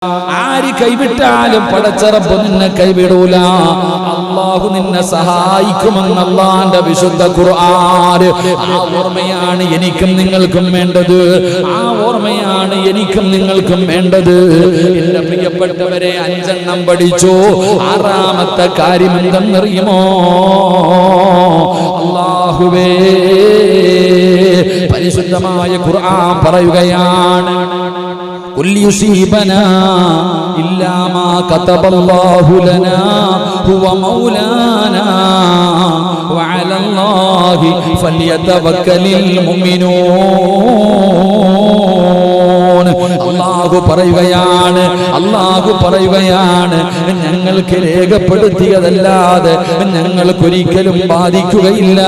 ആര് കൈവിട്ടാലും പടച്ച റബ്ബ് നിന്നെ കൈവിടൂല. അല്ലാഹു നിന്നെ സഹായിക്കുമെന്ന് അല്ലാഹുവിന്റെ വിശുദ്ധ ഖുർആൻ. ആ ഓർമ്മയാണ് എനിക്കും നിങ്ങൾക്കും വേണ്ടത്. ആ ഓർമ്മയാണ് എനിക്കും നിങ്ങൾക്കും വേണ്ടത്. എന്റെ പ്രിയപ്പെട്ടവരെ, 5 എണ്ണം പഠിച്ചു. 6ാമത്തെ കാര്യം എന്തെന്നറിയുമോ? അല്ലാഹുവേ, പരിശുദ്ധമായ ഖുർആൻ പറയുകയാണ്, قل يصيبنا إلا ما كتب الله لنا هو مولانا وعلى الله فليتوكل المؤمنون. അല്ലാഹു പറയുകയാണ്, ഞങ്ങൾക്ക് രേഖപ്പെടുത്തിയതല്ലാതെ ഞങ്ങൾക്കൊരിക്കലും ബാധിക്കുകയില്ല.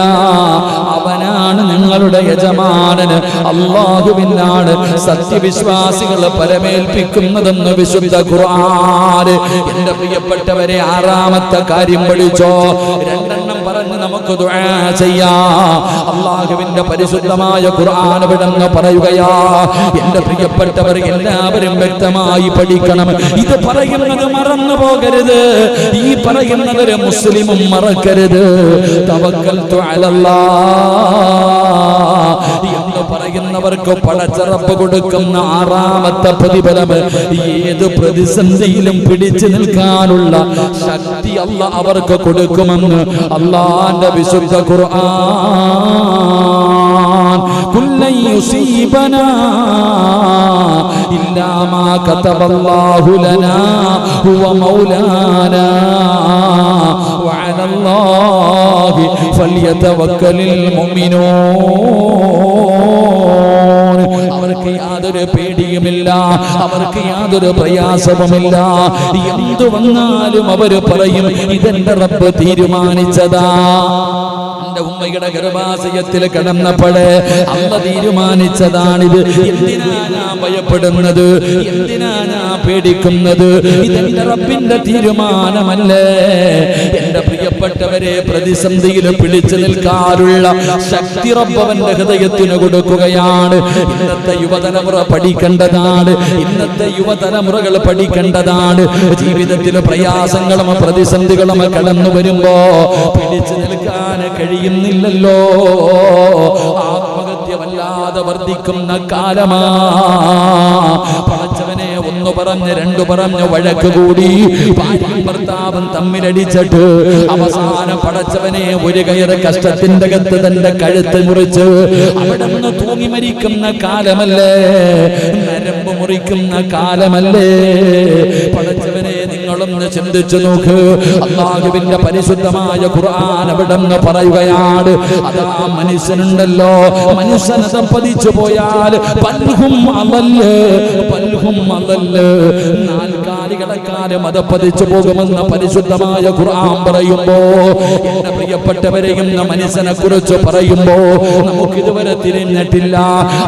അവനാണ് ഞങ്ങളുടെ യജമാനന്. അല്ലാഹുവിനാണ് സത്യവിശ്വാസികൾ പരമേൽപ്പിക്കുന്നതെന്ന് വിശുദ്ധ ഖുർആൻ. എന്റെ പ്രിയപ്പെട്ടവരെ, 6ാമത്തെ കാര്യം പഠിച്ചോ. 2 എണ്ണം പറഞ്ഞ് നമുക്ക് ദുആ ചെയ്യാം. അല്ലാഹുവിന്റെ പരിശുദ്ധമായ ഖുർആൻ വിടന്ന് പറയുകയാ. എന്റെ പ്രിയപ്പെട്ടവർ എല്ലാവരും വ്യക്തമായി പഠിക്കണം. ഇത് പറയുന്നത് മറന്നു പോകരുത്. ഈ പറയുന്നത് ഒരു മുസ്ലിമും മറക്കരുത്. തവക്കൽതു അലല്ലാഹ് എന്ന് പറയുന്നവർക്ക് പടച്ച റബ്ബ് കൊടുക്കുന്ന 6ാമത്തെ പ്രതിഫലം, ഏത് പ്രതിസന്ധിയിലും പിടിച്ചു നിൽക്കാനുള്ള ശക്തി അല്ലാഹ് അവർക്ക് കൊടുക്കുമെന്ന് അല്ലാഹുവിന്റെ വിശുദ്ധ ഖുർആൻ. കുല്ലൻ യുസീബനാ ഇല്ലാ മാ കതബല്ലാഹു ലനാ ഹുവ മൗലാനാ വഅലല്ലാഹി ഫൽയതവക്കലിൽ മുഅ്മിനൂൻ. അവർക്ക് യാതൊരു പേടിയുമില്ല, അവർക്ക് യാതൊരു പ്രയാസവുമില്ല. എന്തു വന്നാലും അവർ പറയും, ഇതെന്റെ റബ്ബ് തീരുമാനിച്ചതാ. എന്റെ ഉമ്മയുടെ ഗർഭാശയത്തിൽ കിടന്നപ്പോഴേ അല്ലാഹ് തീരുമാനിച്ചതാണിത്. എന്തിനാ ഞാൻ ഭയപ്പെടുന്നത്? എന്തിനാ ഞാൻ പേടിക്കുന്നത്? ഇതെന്റെ റബ്ബിന്റെ തീരുമാനമല്ലേ? എന്റെ പ്രിയപ്പെട്ടവരെ, പ്രതിസന്ധിയിൽ പിടിച്ചു നിൽക്കാനുള്ള ശക്തി റബ്ബ് അവന്റെ ഹൃദയത്തിന് കൊടുക്കുകയാണ്. ഇന്നത്തെ യുവതലമുറ പഠിക്കേണ്ടതാണ്. ഇന്നത്തെ യുവതലമുറകൾ പഠിക്കേണ്ടതാണ്. ജീവിതത്തിൽ പ്രയാസങ്ങളും പ്രതിസന്ധികളും കടന്നു വരുമ്പോ പിടിച്ചു നിൽക്കാൻ കഴിയുന്നില്ലല്ലോ. ആത്മഹത്യ വല്ലാതെ വർദ്ധിക്കുന്ന കാലമാ. പടച്ചവനെ, 1 പറഞ്ഞ് 2 പറഞ്ഞ് വഴക്ക് കൂടി ഭാര്യയും ഭർത്താവും തമ്മിലടിച്ചിട്ട് അവസാനം പടച്ചവനെ ഒരു കയറ് കഷ്ടത്തിന്റെ അകത്ത് തന്റെ കഴുത്ത് മുറിച്ച് അവിടെ നിന്ന് തൂങ്ങി മരിക്കുന്ന കാലമല്ലേ? നരമ്പ് മുറിക്കുന്ന കാലമല്ലേ? പടച്ചവനെ, നിങ്ങളൊന്ന് ചിന്തിച്ചു നോക്ക്. അല്ലാഹുവിന്റെ പരിശുദ്ധമായ ഖുർആൻ അവിടെ നിന്ന് പറയുകയാണ്, അതാ മനുഷ്യനുണ്ടല്ലോ, മനുഷ്യനത പതിച്ചു പോയാൽ പൽഹും അളല്, പൽഹും അളല്, 4 കാലികളെക്കാരും അത് പതിച്ചു പോകുമെന്ന് പരിശുദ്ധമായ ഖുർആൻ പറയുമ്പോ, എന്റെ പ്രിയപ്പെട്ടവരെയും മനുഷ്യനെ കുറിച്ച് പറയുമ്പോ നമുക്ക് ഇതുവരെ തിരിഞ്ഞിട്ടില്ല.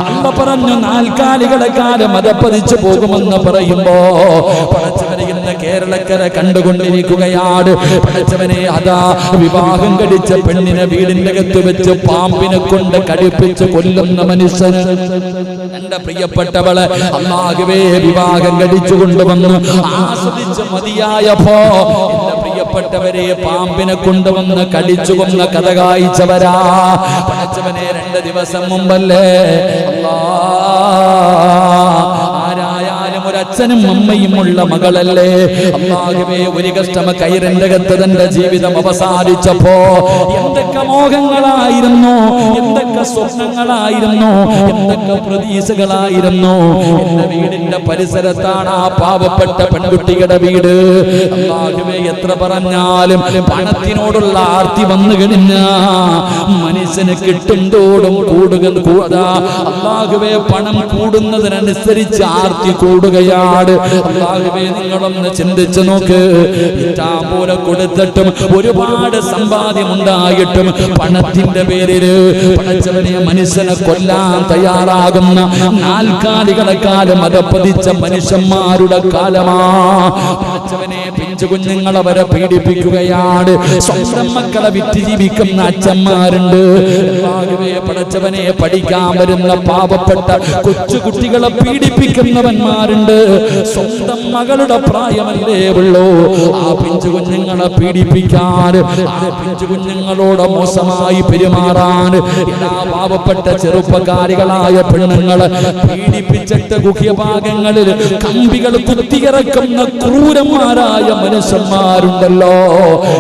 അല്ലാഹു പറഞ്ഞു 4 കാലികളെക്കാരും അത് പതിച്ചു പോകുമെന്ന് പറയുമ്പോ, പടച്ചവനെ, ഇന്ന് കേരളക്കര കണ്ടുകൊണ്ടിരിക്കുകയാണ്. പടച്ചവനെ, അതാ വിവാഹം കഴിച്ച പെണ്ണിനെ വീടിന്റെ അകത്ത് വെച്ച് പാമ്പിനെ കൊണ്ട് കടിപ്പിച്ച് കൊല്ലുന്ന മനുഷ്യന്. എന്റെ പ്രിയപ്പെട്ടവളെ, അല്ലാഹുവേ, വിവാഹം കഴിച്ചു കൊണ്ടുവന്ന് ആസ്വദിച്ച് മതിയായപ്പോ എന്റെ പ്രിയപ്പെട്ടവരെ പാമ്പിനെ കൊണ്ടുവന്ന് കടിച്ചു കൊന്ന കഥ കായ്ച്ചവരാ. പടച്ചവനെ, 2 ദിവസം മുമ്പല്ലേ ആരായാലും ഒരച്ഛനും അമ്മയും ഉള്ള മകളല്ലേ? അല്ലാഹുവേ, ഒരു കഷ്ടമ കയറിന്റെ അകത്ത് തന്റെ ജീവിതം അവസാനിച്ചപ്പോ എന്തൊക്കെ മോഹങ്ങളായിരുന്നു, എന്തൊക്കെ സ്വപ്നങ്ങളായിരുന്നു, എന്തൊക്കെ പ്രതീക്ഷകളായിരുന്നു. എന്റെ വീടിന്റെ പരിസരത്താണ് ആ പാവപ്പെട്ട പെൺകുട്ടിയുടെ വീട്. അല്ലാഹുവേ, എത്ര പറഞ്ഞാലും പണത്തിനോടുള്ള ആർത്തി വന്നു കഴിഞ്ഞ മനുഷ്യന് കിട്ടുന്തോടും കൂടുതൽ അല്ലാഹുവേ, പണം കൂടുന്നതിനനുസരിച്ച് ആർത്തി കൂടുകയാണ്. അല്ലാഹുവേ, നിങ്ങളൊന്ന് ചിന്തിച്ചു നോക്ക്. ഇഷ്ടം പോലെ കൊടുത്തിട്ടും ഒരുപാട് സമ്പാദ്യം ഉണ്ടായിട്ടും പണത്തിന്റെ പേരിൽ പടച്ചവനെ മനുഷ്യനെ കൊല്ലാൻ തയ്യാറാകുന്ന 4 കാലികളെക്കാലം അതപ്പതിച്ച മനുഷ്യന്മാരുടെ കാലമാ. പടച്ചവനെ, പിഞ്ചു കുഞ്ഞുങ്ങൾ അവരെ പീഡിപ്പിക്കുകയാണ്. സ്വന്തം മക്കളെ വിറ്റ് ജീവിക്കുന്ന അച്ഛന്മാരുണ്ട്. പടച്ചവനെ പഠിക്കാൻ വരുന്ന പാവപ്പെട്ട കൊച്ചു കുട്ടികളെ പീഡിപ്പിക്കുന്നവന്മാരുണ്ട്. സ്വന്തം മകളുടെ പ്രായമല്ലേ ഉള്ളൂ, ആ പിഞ്ചു കുഞ്ഞുങ്ങളെ പീഡിപ്പിക്കാൻ, ആ പിഞ്ചു കുഞ്ഞുങ്ങളോട് മോശമായി പെരുമാറാൻ എല്ലാ പാവപ്പെട്ട ചെറുപ്പക്കാരികളായ പെണ്ണുങ്ങളെ പീഡിപ്പിച്ചിട്ട് ഗുഹ്യഭാഗങ്ങളിൽ കമ്പികൾ കുത്തിയിറക്കുന്ന ക്രൂരന്മാരായ മനുഷ്യന്മാരുണ്ടല്ലോ.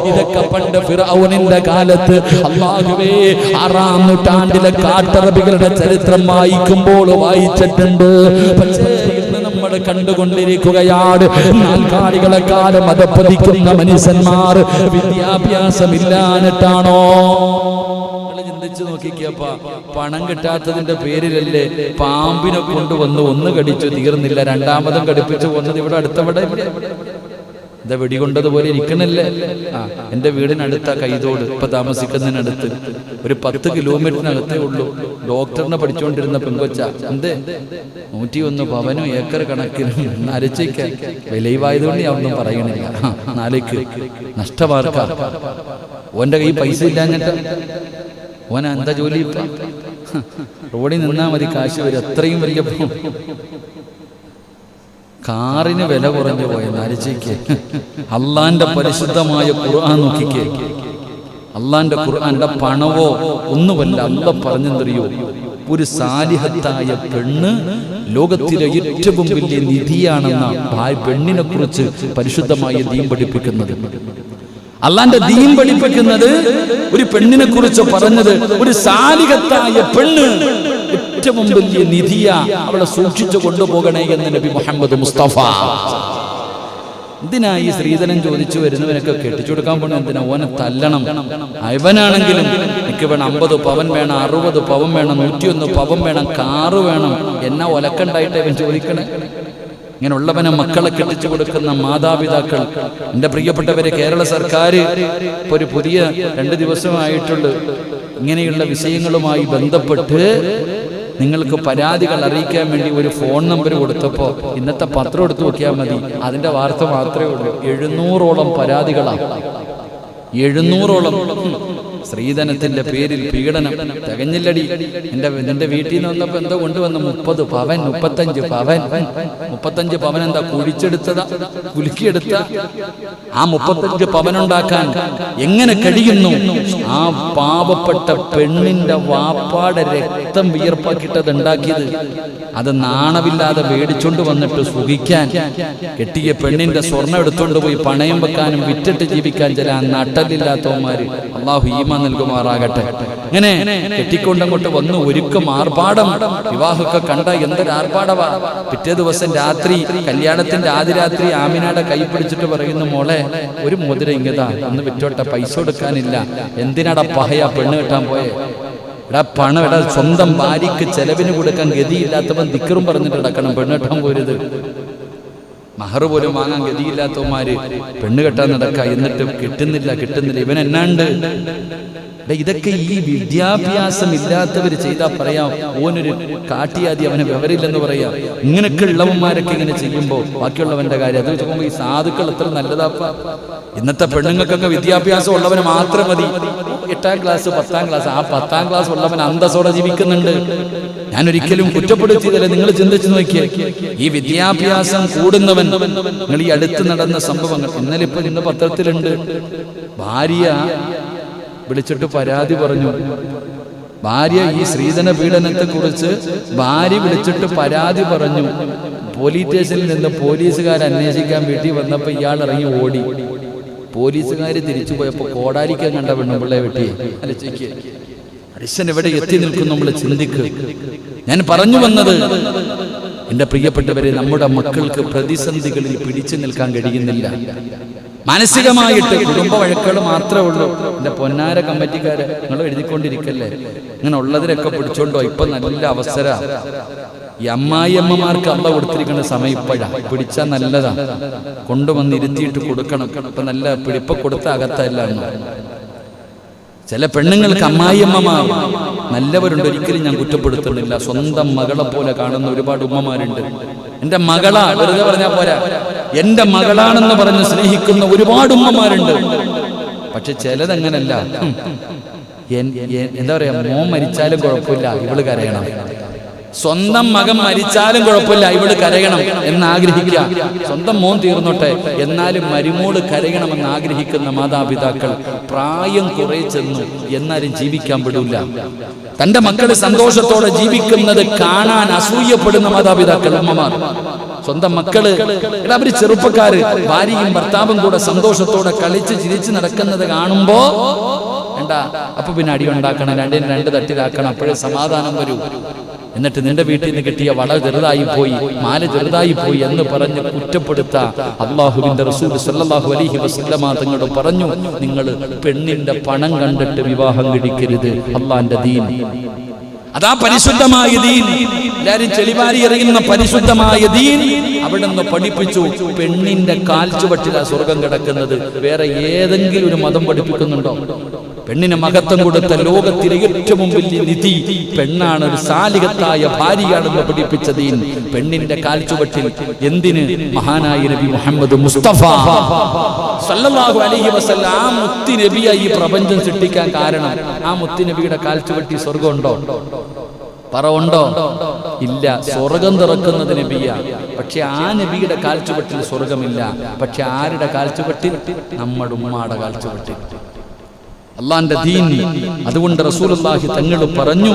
ഇതൊക്കെ പണ്ട് ഫിർഔനിന്റെ കാലത്ത് അല്ലാഹുവേ 6-ാം നൂറ്റാണ്ടിലെ കാട്ടറബികളുടെ ചരിത്രം വായിക്കുമ്പോൾ വായിച്ചിട്ടുണ്ട്. പക്ഷേ ഇന്ന് നമ്മൾ കണ്ടുകൊണ്ടിരിക്കുകയാണ് നാൽക്കാലികളെക്കാലം മതപ്പതിക്കുന്ന മനുഷ്യന്മാർ വിദ്യാഭ്യാസമില്ലാഞ്ഞിട്ടാണോ? ചിന്തിച്ചു നോക്കിക്കപ്പ, പണം കിട്ടാത്തതിന്റെ പേരിലല്ലേ പാമ്പിനെ കൊണ്ടുവന്ന് ഒന്ന് കടിച്ചു, തീർന്നില്ല, രണ്ടാമതും കടിപ്പിച്ചു കൊന്നത് ഇവിടെ അടുത്തവിടെ എന്താ വെടികൊണ്ടതുപോലെ ഇരിക്കണല്ലേ. എന്റെ വീടിനടുത്ത കൈതോട്, ഇപ്പൊ താമസിക്കുന്നതിനടുത്ത് ഒരു 10 കിലോമീറ്ററിനകത്തേ ഉള്ളൂ. ഡോക്ടറിനെ പഠിച്ചുകൊണ്ടിരുന്ന പെങ്കൊച്ച എന്തേ 101 പവനും ഏക്കർ കണക്കിനും അരച്ചയ്ക്ക് വിലയുവായതുകൊണ്ട് ഞാൻ ഒന്നും പറയണില്ല. നാലേക്ക് നഷ്ടമാർക്ക. ഓന്റെ കൈ പൈസ ഇല്ലാഞ്ഞിട്ട് ഓന എന്താ ജോലി? ഇപ്പൊ റോഡിൽ നിന്നാ മതി കാശ് വരും. അത്രയും വലിയ കാറിന് വില കുറഞ്ഞു പോയ നരച്ചയ്ക്ക്. അള്ളാന്റെ പരിശുദ്ധമായ ഖുർആൻ നോക്കിക്കേ. അള്ളാന്റെ ഖുർആന്റെ പണവോ ഒന്നുമല്ല. അള്ള പറഞ്ഞെന്തറിയോ, ഒരു സാലിഹത്തായ പെണ്ണ് ലോകത്തിലെ ഏറ്റവും വലിയ നിധിയാണെന്ന പെണ്ണിനെ കുറിച്ച് പരിശുദ്ധമായ ദീൻ പഠിപ്പിക്കുന്നത്. അള്ളാന്റെ ദീൻ പഠിപ്പിക്കുന്നത് ഒരു പെണ്ണിനെ കുറിച്ച് പറഞ്ഞത് ഒരു സാലിഹത്തായ പെണ്ണ് ഏറ്റവും വലിയ നിധിയ, അവളെ സൂക്ഷിച്ചു കൊണ്ടുപോകണേ എന്ന് നബി മുഹമ്മദ് മുസ്തഫ. എന്തിനാ ഈ സ്ത്രീധനം ചോദിച്ചു വരുന്നവനൊക്കെ കെട്ടിച്ചു കൊടുക്കാൻ പോണ? എന്തിനാ? ഓനെ തല്ലണം. അവനാണെങ്കിലും എനിക്ക് വേണം 50 പവൻ വേണം, 60 പവൻ വേണം, 101 പവൻ വേണം, കാറ് വേണം. എന്നാ ഒലക്കണ്ടായിട്ട് അവൻ ചോദിക്കണേ? ഇങ്ങനെയുള്ളവനെ മക്കളെ കെട്ടിച്ചു കൊടുക്കുന്ന മാതാപിതാക്കൾ, എൻ്റെ പ്രിയപ്പെട്ടവരെ, കേരള സർക്കാർ ഇപ്പോൾ ഒരു പുതിയ 2 ദിവസമായിട്ടുള്ള ഇങ്ങനെയുള്ള വിഷയങ്ങളുമായി ബന്ധപ്പെട്ട് നിങ്ങൾക്ക് പരാതികൾ അറിയിക്കാൻ വേണ്ടി ഒരു ഫോൺ നമ്പർ കൊടുത്തപ്പോൾ ഇന്നത്തെ പത്രം എടുത്ത് നോക്കിയാൽ മതി, അതിൻ്റെ വാർത്ത മാത്രമേ ഉള്ളൂ. 700ഓളം പരാതികളാണ്. 700ഓളം സ്ത്രീധനത്തിന്റെ പേരിൽ പീഡനം. തികഞ്ഞില്ലടി. നിന്റെ വീട്ടിൽ നിന്ന് വന്നപ്പോ എന്താ കൊണ്ടുവന്ന? 30 പവൻ, 35 പവൻ. 35 പവൻ എന്താ കുഴിച്ചെടുത്തതാ, കുലുക്കിയെടുത്ത? ആ 35 പവനുണ്ടാക്കാൻ എങ്ങനെ കഴിയുന്നു? ആ പാവപ്പെട്ട പെണ്ണിന്റെ വാപ്പാടെ രക്തം വിയർപ്പാക്കിട്ടത് ഉണ്ടാക്കിയത്. അത് നാണമില്ലാതെ മേടിച്ചോണ്ട് വന്നിട്ട് സുഖിക്കാൻ, കെട്ടിയ പെണ്ണിന്റെ സ്വർണ്ണം എടുത്തോണ്ട് പോയി പണയം വെക്കാനും വിറ്റിട്ട് ജീവിക്കാൻ ചില നട്ടലില്ലാത്തവന്മാര്. അള്ളാഹു ഈമാൻ നൽകുമാറാകട്ടെ. ഇങ്ങനെ കെട്ടിക്കൊണ്ടങ്ങോട്ട് വന്നു ഒരുക്കം, ആർഭാടം. വിവാഹമൊക്കെ കണ്ട എന്തൊരു ആർഭാടവാ. പിറ്റേ ദിവസം രാത്രി, കല്യാണത്തിന്റെ ആദ്യ രാത്രി, ആമിനയുടെ കൈ പിടിച്ചിട്ട് പറയുന്നു, മോളെ ഒരു മോതിര ഇങ്ങതാ, ഒന്ന് വിറ്റോട്ടെ, പൈസ കൊടുക്കാനില്ല. എന്തിനാടാ പഹയാ പെണ്ണ് കെട്ടാൻ പോയെ? എടാ പണം, എടാ സ്വന്തം ഭാര്യക്ക് ചെലവിന് കൊടുക്കാൻ ഗതിയില്ലാത്തവൻ ദിക്റും പറഞ്ഞിട്ട് നടക്കണം പെണ്ണ് കെട്ടാൻ പോരുത്. മഹർ പോലും വാങ്ങാൻ ഗതിയില്ലാത്തവന്മാര് പെണ്ണ് കെട്ടാൻ നടക്ക. എന്നിട്ട് കിട്ടുന്നില്ല. ഇവൻ എന്നാണ്ട്? ഇതൊക്കെ ഈ വിദ്യാഭ്യാസം ഇല്ലാത്തവര് ചെയ്താൽ പറയാം ഓനൊരു കാട്ടിയാതി, അവനെ വിവരമില്ലെന്ന് പറയാം. ഇങ്ങനെയൊക്കെ ഉള്ളവന്മാരൊക്കെ ഇങ്ങനെ ചെയ്യുമ്പോൾ ബാക്കിയുള്ളവന്റെ കാര്യം അത് വെച്ചപ്പോൾ ഈ സാധുക്കൾ എത്ര നല്ലതാപ്പ. ഇന്നത്തെ പെണ്ണുങ്ങൾക്കൊക്കെ വിദ്യാഭ്യാസം ഉള്ളവന് മാത്രം മതി. 8ാം ക്ലാസ് 10ാം ക്ലാസ്, ആ 10ാം ക്ലാസ് ഉള്ളവൻ അന്തസ്സോടെ ജീവിക്കുന്നുണ്ട്. ഞാൻ ഒരിക്കലും കുറ്റപ്പെടുത്തിയതല്ല. നിങ്ങൾ ചിന്തിച്ചു നോക്കിയേ, ഈ വിദ്യാഭ്യാസം കൂടുന്നവൻ, നിങ്ങൾ ഈ അടുത്ത് നടന്ന സംഭവങ്ങൾ ഇന്നലെ ഇന്ന് പത്രത്തിലുണ്ട്. ഭാര്യ വിളിച്ചിട്ട് പരാതി പറഞ്ഞു. ഭാര്യ ഈ സ്ത്രീധന പീഡനത്തെ കുറിച്ച് ഭാര്യ വിളിച്ചിട്ട് പരാതി പറഞ്ഞു. പോലീസ് സ്റ്റേഷനിൽ നിന്ന് പോലീസുകാർ അന്വേഷിക്കാൻ വീട്ടിൽ വന്നപ്പോൾ ഇയാൾ ഇറങ്ങി ഓടി. പോലീസുകാർ തിരിച്ചു പോയപ്പോൾ കോടാലിക്കാൻ കണ്ട പെണ്ണുപിള്ളയെ വെട്ടി. അലച്ചയ്ക്ക് മനുഷ്യൻ എവിടെ എത്തി നിൽക്കും നമ്മൾ ചിന്തിക്കുക. ഞാൻ പറഞ്ഞു വന്നത്, എൻ്റെ പ്രിയപ്പെട്ടവരെ, നമ്മുടെ മക്കൾക്ക് പ്രതിസന്ധികളിൽ പിടിച്ചു നിൽക്കാൻ കഴിയുന്നില്ല. മാനസികമായിട്ട് കുടുംബ വഴക്കുകൾ മാത്രമേ ഉള്ളൂ. എൻ്റെ പൊന്നാര കമ്മിറ്റിക്കാര്, നിങ്ങൾ എഴുതിക്കൊണ്ടിരിക്കല്ലേ, ഇങ്ങനെ ഉള്ളതിനൊക്കെ പിടിച്ചോണ്ടോ. ഇപ്പൊ നല്ല അവസര. ഈ അമ്മായിയമ്മമാർക്ക് അള്ള കൊടുത്തിരിക്കുന്ന സമയം ഇപ്പോഴാ. പിടിച്ചാൽ നല്ലതാ, കൊണ്ടുവന്ന് ഇരുത്തിയിട്ട് കൊടുക്കണം. ഇപ്പൊ നല്ല പിടിപ്പ കൊടുത്ത അകത്തല്ല. ചില പെണ്ണുങ്ങൾക്ക് അമ്മായിയമ്മമാർ നല്ലവരുണ്ട്, ഒരിക്കലും ഞാൻ കുറ്റപ്പെടുത്തുന്നില്ല. സ്വന്തം മകളെ പോലെ കാണുന്ന ഒരുപാട് ഉമ്മമാരുണ്ട്. എന്റെ മകളാ വെറുതെ പറഞ്ഞാൽ പോരാ, എന്റെ മകളാണെന്ന് പറഞ്ഞ് സ്നേഹിക്കുന്ന ഒരുപാട് ഉമ്മമാരുണ്ട്. പക്ഷെ ചിലതങ്ങനല്ല. എന്താ പറയാ, മോൻ മരിച്ചാലും കുഴപ്പമില്ല, ഇവള് കരയണം. സ്വന്തം മകൻ മരിച്ചാലും കുഴപ്പമില്ല, ഇവള് കരയണം എന്നാഗ്രഹിക്കുക. സ്വന്തം മോൻ തീർന്നോട്ടെ, എന്നാലും മരുമോള് കരയണമെന്ന് ആഗ്രഹിക്കുന്ന മാതാപിതാക്കൾ പ്രായം കുറെ ചെന്നു, എന്നാലും ജീവിക്കാൻ വിടില്ല. തന്റെ മക്കള് സന്തോഷത്തോടെ ജീവിക്കുന്നത് കാണാൻ അസൂയപ്പെടുന്ന മാതാപിതാക്കൾ, ഉമ്മമാർ. സ്വന്തം മക്കള്, അവര് ചെറുപ്പക്കാര്, ഭാര്യയും ഭർത്താവും കൂടെ സന്തോഷത്തോടെ കളിച്ച് ചിരിച്ച് നടക്കുന്നത് കാണുമ്പോ വേണ്ട, അപ്പൊ പിന്നെ അടി ഉണ്ടാക്കണം, രണ്ടിനും രണ്ട് തട്ടിലാക്കണം, അപ്പോഴേ സമാധാനം വരൂ. എന്നിട്ട് നിന്റെ വീട്ടിൽ നിന്ന് കിട്ടിയ വള ചെറുതായി പോയി, മാല ചെറുതായി പോയി എന്ന് പറഞ്ഞ് കുറ്റപ്പെടുത്ത അല്ലാഹുവിന്റെ റസൂൽ സല്ലല്ലാഹു അലൈഹി വസല്ലമ തങ്ങൾ പറഞ്ഞു, നിങ്ങൾ പെണ്ണിന്റെ പണം കണ്ടിട്ട് വിവാഹം കഴിക്കരുത്. അല്ലാഹുവിന്റെ ദീൻ അതാ പരിശുദ്ധമായ ദീൻ. എല്ലാരും ചെളിവാരി എറിയുന്ന പരിശുദ്ധമായ ദീൻ അവിടെ നിന്ന് പഠിപ്പിച്ചു. പെണ്ണിന്റെ കാൽച്ചുവട്ടിലാ സ്വർഗം കിടക്കുന്നത്. വേറെ ഏതെങ്കിലും ഒരു മതം പഠിപ്പിക്കുന്നുണ്ടോ? പെണ്ണിന് മഹത്വം കൊടുത്ത ലോകത്തിലെ ഏറ്റവും വലിയ നിധി പെണ്ണാണ്, ഒരു സാലിഹത്തായ ഭാര്യയാണെന്ന് പഠിപ്പിച്ച ദീൻ. പെണ്ണിന്റെ കാൽച്ചുവട്ടിൽ എന്തിന്? മഹാനായ നബി മുഹമ്മദ് മുസ്തഫ സല്ലല്ലാഹു അലൈഹി വസല്ലം ആ മുത്തി നബിയായി ഈ പ്രപഞ്ചം സൃഷ്ടിക്കാൻ കാരണം ആ മുത്തി നബിയുടെ കാൽച്ചുവട്ടി സ്വർഗമുണ്ടോ? പറവുണ്ടോ? ഇല്ല. സ്വർഗം തുറക്കുന്നത് നബിയാ, പക്ഷെ ആ നബിയുടെ കാൽച്ചുവട്ടിൽ സ്വർഗമില്ല. പക്ഷെ ആരുടെ കാൽച്ചുവട്ടിൽ? നമ്മുടെ ഉമ്മാടെ കാൽച്ചുവട്ടിൽ, അള്ളാന്റെ ദീൻ. അതുകൊണ്ട് റസൂലുള്ളാഹി തങ്ങൾ പറഞ്ഞു,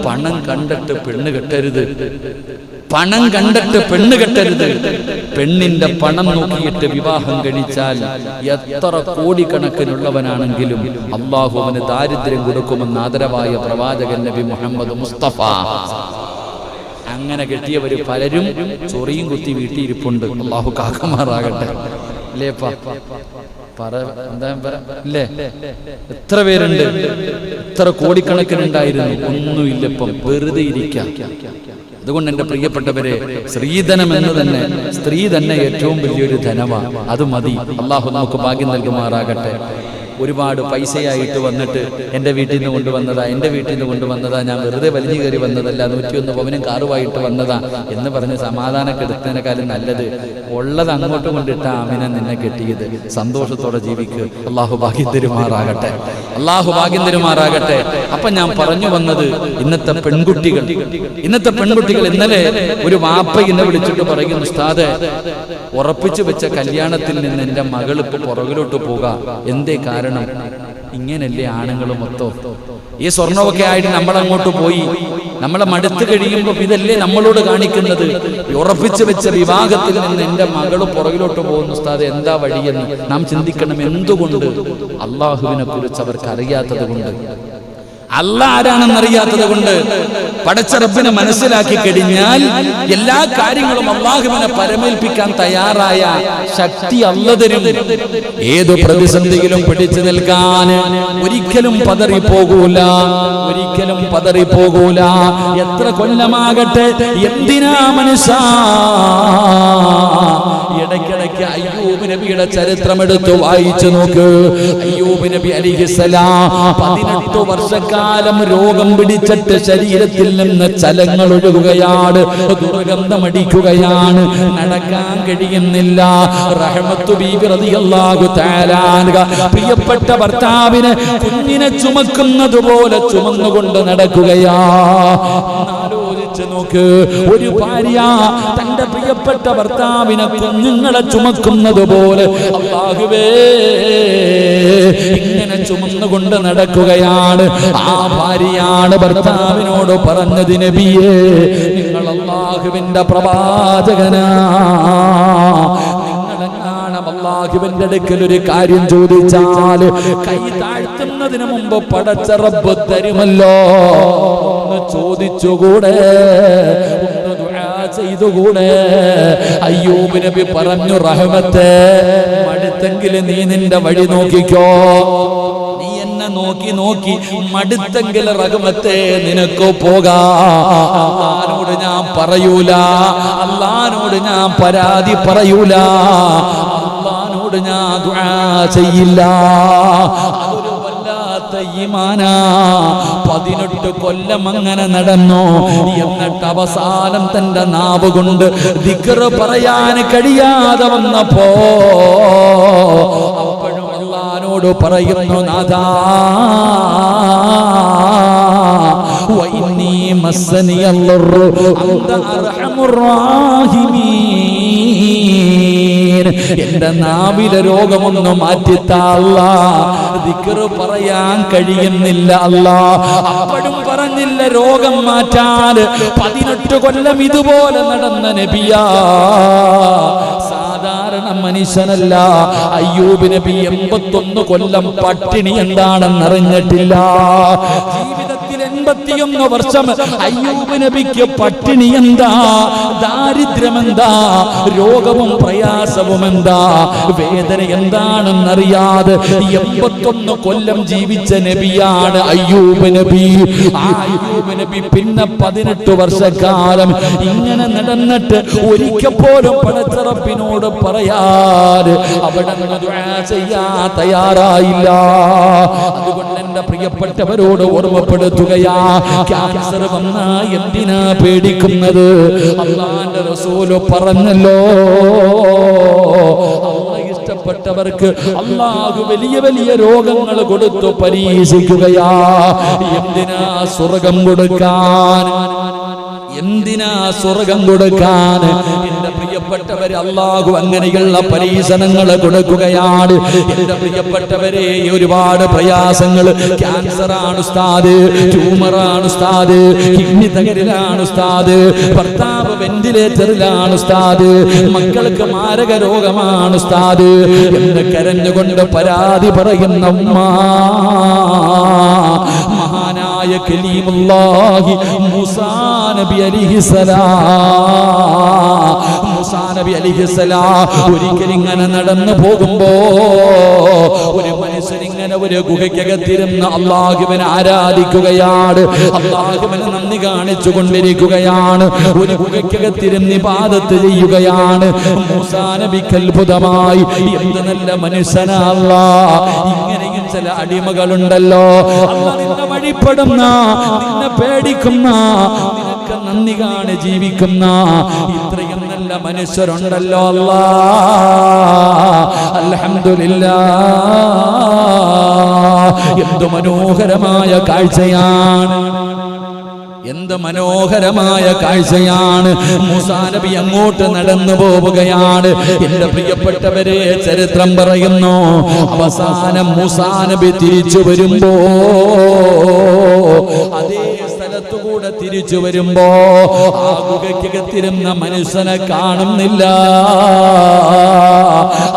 പണം കണ്ടിട്ട് പെണ്ണ് കെട്ടരുത്, പണം കണ്ടിട്ട് പെണ്ണ് കെട്ടരുത്. പെണ്ണിന്റെ പണം നോക്കിയിട്ട് വിവാഹം കഴിച്ചാൽ എത്ര കോടിക്കണക്കിനുള്ളവനാണെങ്കിലും അള്ളാഹു അവന് ദാരിദ്ര്യം കൊടുക്കുമെന്ന് ആദരവായ പ്രവാചകൻ നബി മുഹമ്മദ് മുസ്തഫ. അങ്ങനെ കെട്ടിയവര് പലരും ചൊറിയും കുത്തി വീട്ടിയിരിപ്പുണ്ട്. അള്ളാഹു കാക്കമാറാകട്ടെ. അല്ലേപ്പാ ല്ലേ? എത്ര പേരുണ്ട്, എത്ര കോടിക്കണക്കിനുണ്ടായിരുന്നു, ഒന്നുമില്ലപ്പം, വെറുതെ ഇരിക്കാം. അതുകൊണ്ട് എന്റെ പ്രിയപ്പെട്ടവരെ, സ്ത്രീധനം എന്ന് തന്നെ, സ്ത്രീ തന്നെ ഏറ്റവും വലിയൊരു ധനമാണ്. അത് മതി. അള്ളാഹു നമുക്ക് ഭാഗ്യം നൽകുമാറാകട്ടെ. ഒരുപാട് പൈസയായിട്ട് വന്നിട്ട് എൻ്റെ വീട്ടിൽ നിന്ന് കൊണ്ടുവന്നതാ, എൻ്റെ വീട്ടിൽ നിന്ന് കൊണ്ടുവന്നതാ, ഞാൻ വെറുതെ വലിഞ്ഞു കയറി വന്നതല്ല, 101 പവനും കാറുമായിട്ട് വന്നതാ എന്ന് പറഞ്ഞ് സമാധാനക്കെടുത്തതിനേക്കാളും നല്ലത് ഉള്ളത് അങ്ങോട്ട് കൊണ്ടിട്ട ആമിന നിന്നെ കെട്ടിയത്. സന്തോഷത്തോടെ ജീവിക്കുക. അള്ളാഹു ഭാഗ്യം തരുമാറാകട്ടെ, അള്ളാഹു ഭാഗ്യം തരുമാറാകട്ടെ. അപ്പൊ ഞാൻ പറഞ്ഞു വന്നത്, ഇന്നത്തെ പെൺകുട്ടികൾ ഇന്നലെ ഒരു വാപ്പ എന്നെ വിളിച്ചിട്ട് പറയുന്നു, ഉസ്താദേ, ഉറപ്പിച്ചു വെച്ച കല്യാണത്തിൽ നിന്ന് എൻ്റെ മകൾ ഇപ്പൊ പുറകിലോട്ട് പോകാം. എന്തേ കാരണം? ഇങ്ങനല്ലേ ആണുങ്ങൾ മൊത്തം ഈ സ്വർണ്ണമൊക്കെ ആയിട്ട് നമ്മളങ്ങോട്ട് പോയി, നമ്മളെ മടുത്ത് കഴിയുമ്പോൾ ഇതല്ലേ നമ്മളോട് കാണിക്കുന്നത്? ഉറപ്പിച്ചു വെച്ച വിവാഹത്തിൽ നിന്ന് എൻ്റെ മകള് പുറകിലോട്ട് പോകുന്നു. ഉസ്താദ്, എന്താ വഴിയെന്ന് നാം ചിന്തിക്കണം. എന്തുകൊണ്ട്? അള്ളാഹുവിനെ കുറിച്ച് അവർക്ക് അറിയാത്തത് കൊണ്ട്, അല്ലാഹ് ആരാണെന്നറിയാത്തത് കൊണ്ട്. പടച്ച റബ്ബിനെ മനസ്സിലാക്കി കഴിഞ്ഞാൽ എല്ലാ കാര്യങ്ങളും അള്ളാഹുവിനെ പരമേൽപ്പിക്കാൻ തയ്യാറായ ശക്തി അല്ലാഹ് തരും. ഏത് പ്രതിസന്ധിയിലും പിടിച്ചു നിൽക്കാൻ ഒരിക്കലും പതറിപ്പോകൂല, ഒരിക്കലും പതറിപ്പോകൂല. എത്ര കൊല്ലമാകട്ടെ, എന്തിനാ മനുഷ്യ ഇടയ്ക്കിടയ്ക്ക് അയ്യൂബ് നബിയുടെ ചരിത്രം എടുത്ത് വായിച്ചു നോക്ക്. അയ്യൂബ് നബി അലൈഹിസ്സലാം 18 വർഷക്കാലം രോഗം പിടിച്ചിട്ട് ശരീരത്തിൽ നിന്ന് ചലങ്ങൾ ഒഴുകുകയാണ്, ദുർഗന്ധമടിക്കുകയാണ്, നടക്കാൻ കഴിയുന്നില്ല. റഹ്മത്തു ബീബി റളിയല്ലാഹു തആല അൻഹ പ്രിയപ്പെട്ട ഭർത്താവിനെ കുഞ്ഞിനെ ചുമക്കുന്നത് പോലെ ചുമന്നുകൊണ്ട് നടക്കുകയാ. ആലോചിച്ചു നോക്ക്, ഒരു ഭാര്യ തന്റെ പ്രിയപ്പെട്ട ഭർത്താവിനെ കുഞ്ഞുങ്ങളെ ചുമക്കുന്നത് പോലെ അല്ലാഹുവേ ഇങ്ങനെ ചുമന്നുകൊണ്ട് നടക്കുകയാണ്. ആ ഭാര്യയാണ് ഭർത്താവിനോട് പറഞ്ഞത്, നബിയേ, നിങ്ങൾ അല്ലാഹുവിന്റെ പ്രവാചകനാ, നിങ്ങളെങ്ങാനും അല്ലാഹുവിന്റെ അടുക്കൽ ഒരു കാര്യം ചോദിച്ചാൽ കൈ താഴ്ത്തുന്നതിന് മുമ്പ് പടച്ച റബ്ബ് തരുമല്ലോ, ഒന്ന് ചോദിച്ചുകൂടെ, ഒന്ന് ദുആ ചെയ്തുകൂടെ? അയ്യൂബ് നബി പറഞ്ഞു, റഹ്മത്തേ, മടുത്തെങ്കിൽ നീ നിന്റെ വഴി നോക്കിക്കോ, നീ എന്നെ നോക്കി നോക്കി മടുത്തെങ്കിൽ റഹ്മത്തേ നിനക്ക് പോകാം. അല്ലാഹുവോട് ഞാൻ പറയൂല, അല്ലാഹുവോട് ഞാൻ പരാതി പറയൂല, അല്ലാഹുവോട് ഞാൻ ദുആ ചെയ്യില്ല. ഈമാനാ. 18 കൊല്ലം അങ്ങനെ നടന്നു. എന്നിട്ട് അവസാനം തന്റെ നാവ് കൊണ്ട് ദിക്ർ പറയാൻ കഴിയാതെ വന്നപ്പോ അപ്പോഴും അല്ലാഹുവോട് പറയുന്നു, നാഥാ വഇന്നി മസ്സനിയൽ ളുർറു അൻത അർഹമുർ റാഹിമീൻ. എന്റെ നാവിലെ രോഗമൊന്ന് മാറ്റിത്താ അല്ലാ, ദിക്ർ പറയാൻ കഴിയുന്നില്ല അല്ലാ. അപ്പോഴും പറഞ്ഞില്ല രോഗം മാറ്റാൻ. 18 കൊല്ലം ഇതുപോലെ നടന്ന നബിയാ, സാധാരണ മനുഷ്യനല്ല. അയ്യൂബ് നബി 81 കൊല്ലം പട്ടിണി എന്താണെന്ന് അറിഞ്ഞിട്ടില്ല. ജീവിതത്തിൽ 81 വർഷം അയ്യൂബ് നബിക്ക് പട്ടിണി എന്താ, ദാരിദ്ര്യം എന്താ, രോഗവും പ്രയാസവും എന്താ, വേദന എന്താണെന്നറിയാതെ 81 കൊല്ലം ജീവിച്ച നബിയാണ് അയ്യൂബ് നബി. ആ അയ്യൂബ് നബി പിന്നെ 18 വർഷക്കാലം ഇങ്ങനെ നടന്നിട്ട് ഒരിക്കൽ പോലും പടച്ചറപ്പിനോട് പറയാൻ അവിടെ ദുആ ചെയ്യാൻ തയ്യാറായില്ല. അതുകൊണ്ട് എന്റെ പ്രിയപ്പെട്ടവരോട് ഓർമ്മപ്പെടുത്തുകയാ, ക്യാൻസർ വന്നാ എന്തിനാ പേടിക്കുന്നത്? അല്ലാഹുവിന്റെ റസൂല് പറഞ്ഞല്ലോ, അല്ലാഹ് ഇഷ്ടപ്പെട്ടവർക്ക് അല്ലാഹു വലിയ വലിയ രോഗങ്ങൾ കൊടുത്തു പരീക്ഷിക്കുകയാ. എന്തിനാ സ്വർഗം കൊടുക്കാൻ? എന്തിനാ സ്വർഗം കൊടുക്കാൻ? എന്റെ പ്രിയപ്പെട്ടവരെ, അല്ലാഹു അങ്ങനെയുള്ള പരീക്ഷണങ്ങൾ കൊടുക്കുകയാണ്. എന്റെ പ്രിയപ്പെട്ടവരെ, ഒരുപാട് പ്രയാസങ്ങൾ, ക്യാൻസർ ആണ് ഉസ്താദ്, ട്യൂമർ ആണ് ഉസ്താദ്, കിഡ്നി തകരലാണ് ഉസ്താദ്, ഭർത്താവ് വെന്റിലേറ്ററിലാണ് ഉസ്താദ്, മക്കൾക്ക് മാരക രോഗമാണ് ഉസ്താദ് എന്ന് കരഞ്ഞുകൊണ്ട് പരാതി പറയുന്ന ഉമ്മ, മഹാനായ കലീമുല്ലാഹി മൂസാ നബി മൂസാ നബി അലൈഹിസ്സലാം ഒരിക്കൽ ഇങ്ങനെ നടന്നു പോകുമ്പോ ഒരു മനുഷ്യൻ ഇങ്ങനെ ഒരു ഗുഹയ്ക്കകത്തിരുന്ന് അല്ലാഹുവിനെ ആരാധിക്കുകയാണ്, അല്ലാഹുവിനെ നന്ദി കാണിച്ചു കൊണ്ടിരിക്കുകയാണ്. ഒരു ഗുഹയ്ക്കകത്തിരുന്ന് ഇബാദത്ത് ചെയ്യുകയാണ്. മൂസാ നബിക്ക് അത്ഭുതമായി, എന്ത് നല്ല മനുഷ്യനാ അല്ലാഹ്. ഇങ്ങനെയും ചില അടിമകളുണ്ടല്ലോ, അല്ലാഹ് നിന്നെ വഴിപ്പെടുന്ന, നിന്നെ പേടിക്കുന്ന, നിനക്ക് നന്ദി കാണി ജീവിക്കുന്ന ഇത്രയും നല്ല മനുഷ്യരുണ്ടല്ലോ അല്ലാഹ്. അൽഹംദുലില്ലാഹ്. എന്തു മനോഹരമായ കാഴ്ചയാണ്, എന്ത് മനോഹരമായ കാഴ്ചയാണ്. മൂസാ നബി അങ്ങോട്ട് നടന്നു പോവുകയാണ്. എന്റെ പ്രിയപ്പെട്ടവരെ, ചരിത്രം പറയുന്നു, അവസാനം മൂസാ നബി തിരിച്ചു വരുമ്പോ, അതേ സ്ഥലത്തുകൂടെ തിരിച്ചു വരുമ്പോ ആ ഗുഹയ്ക്കകത്തിരുന്ന മനുഷ്യനെ കാണുന്നില്ല.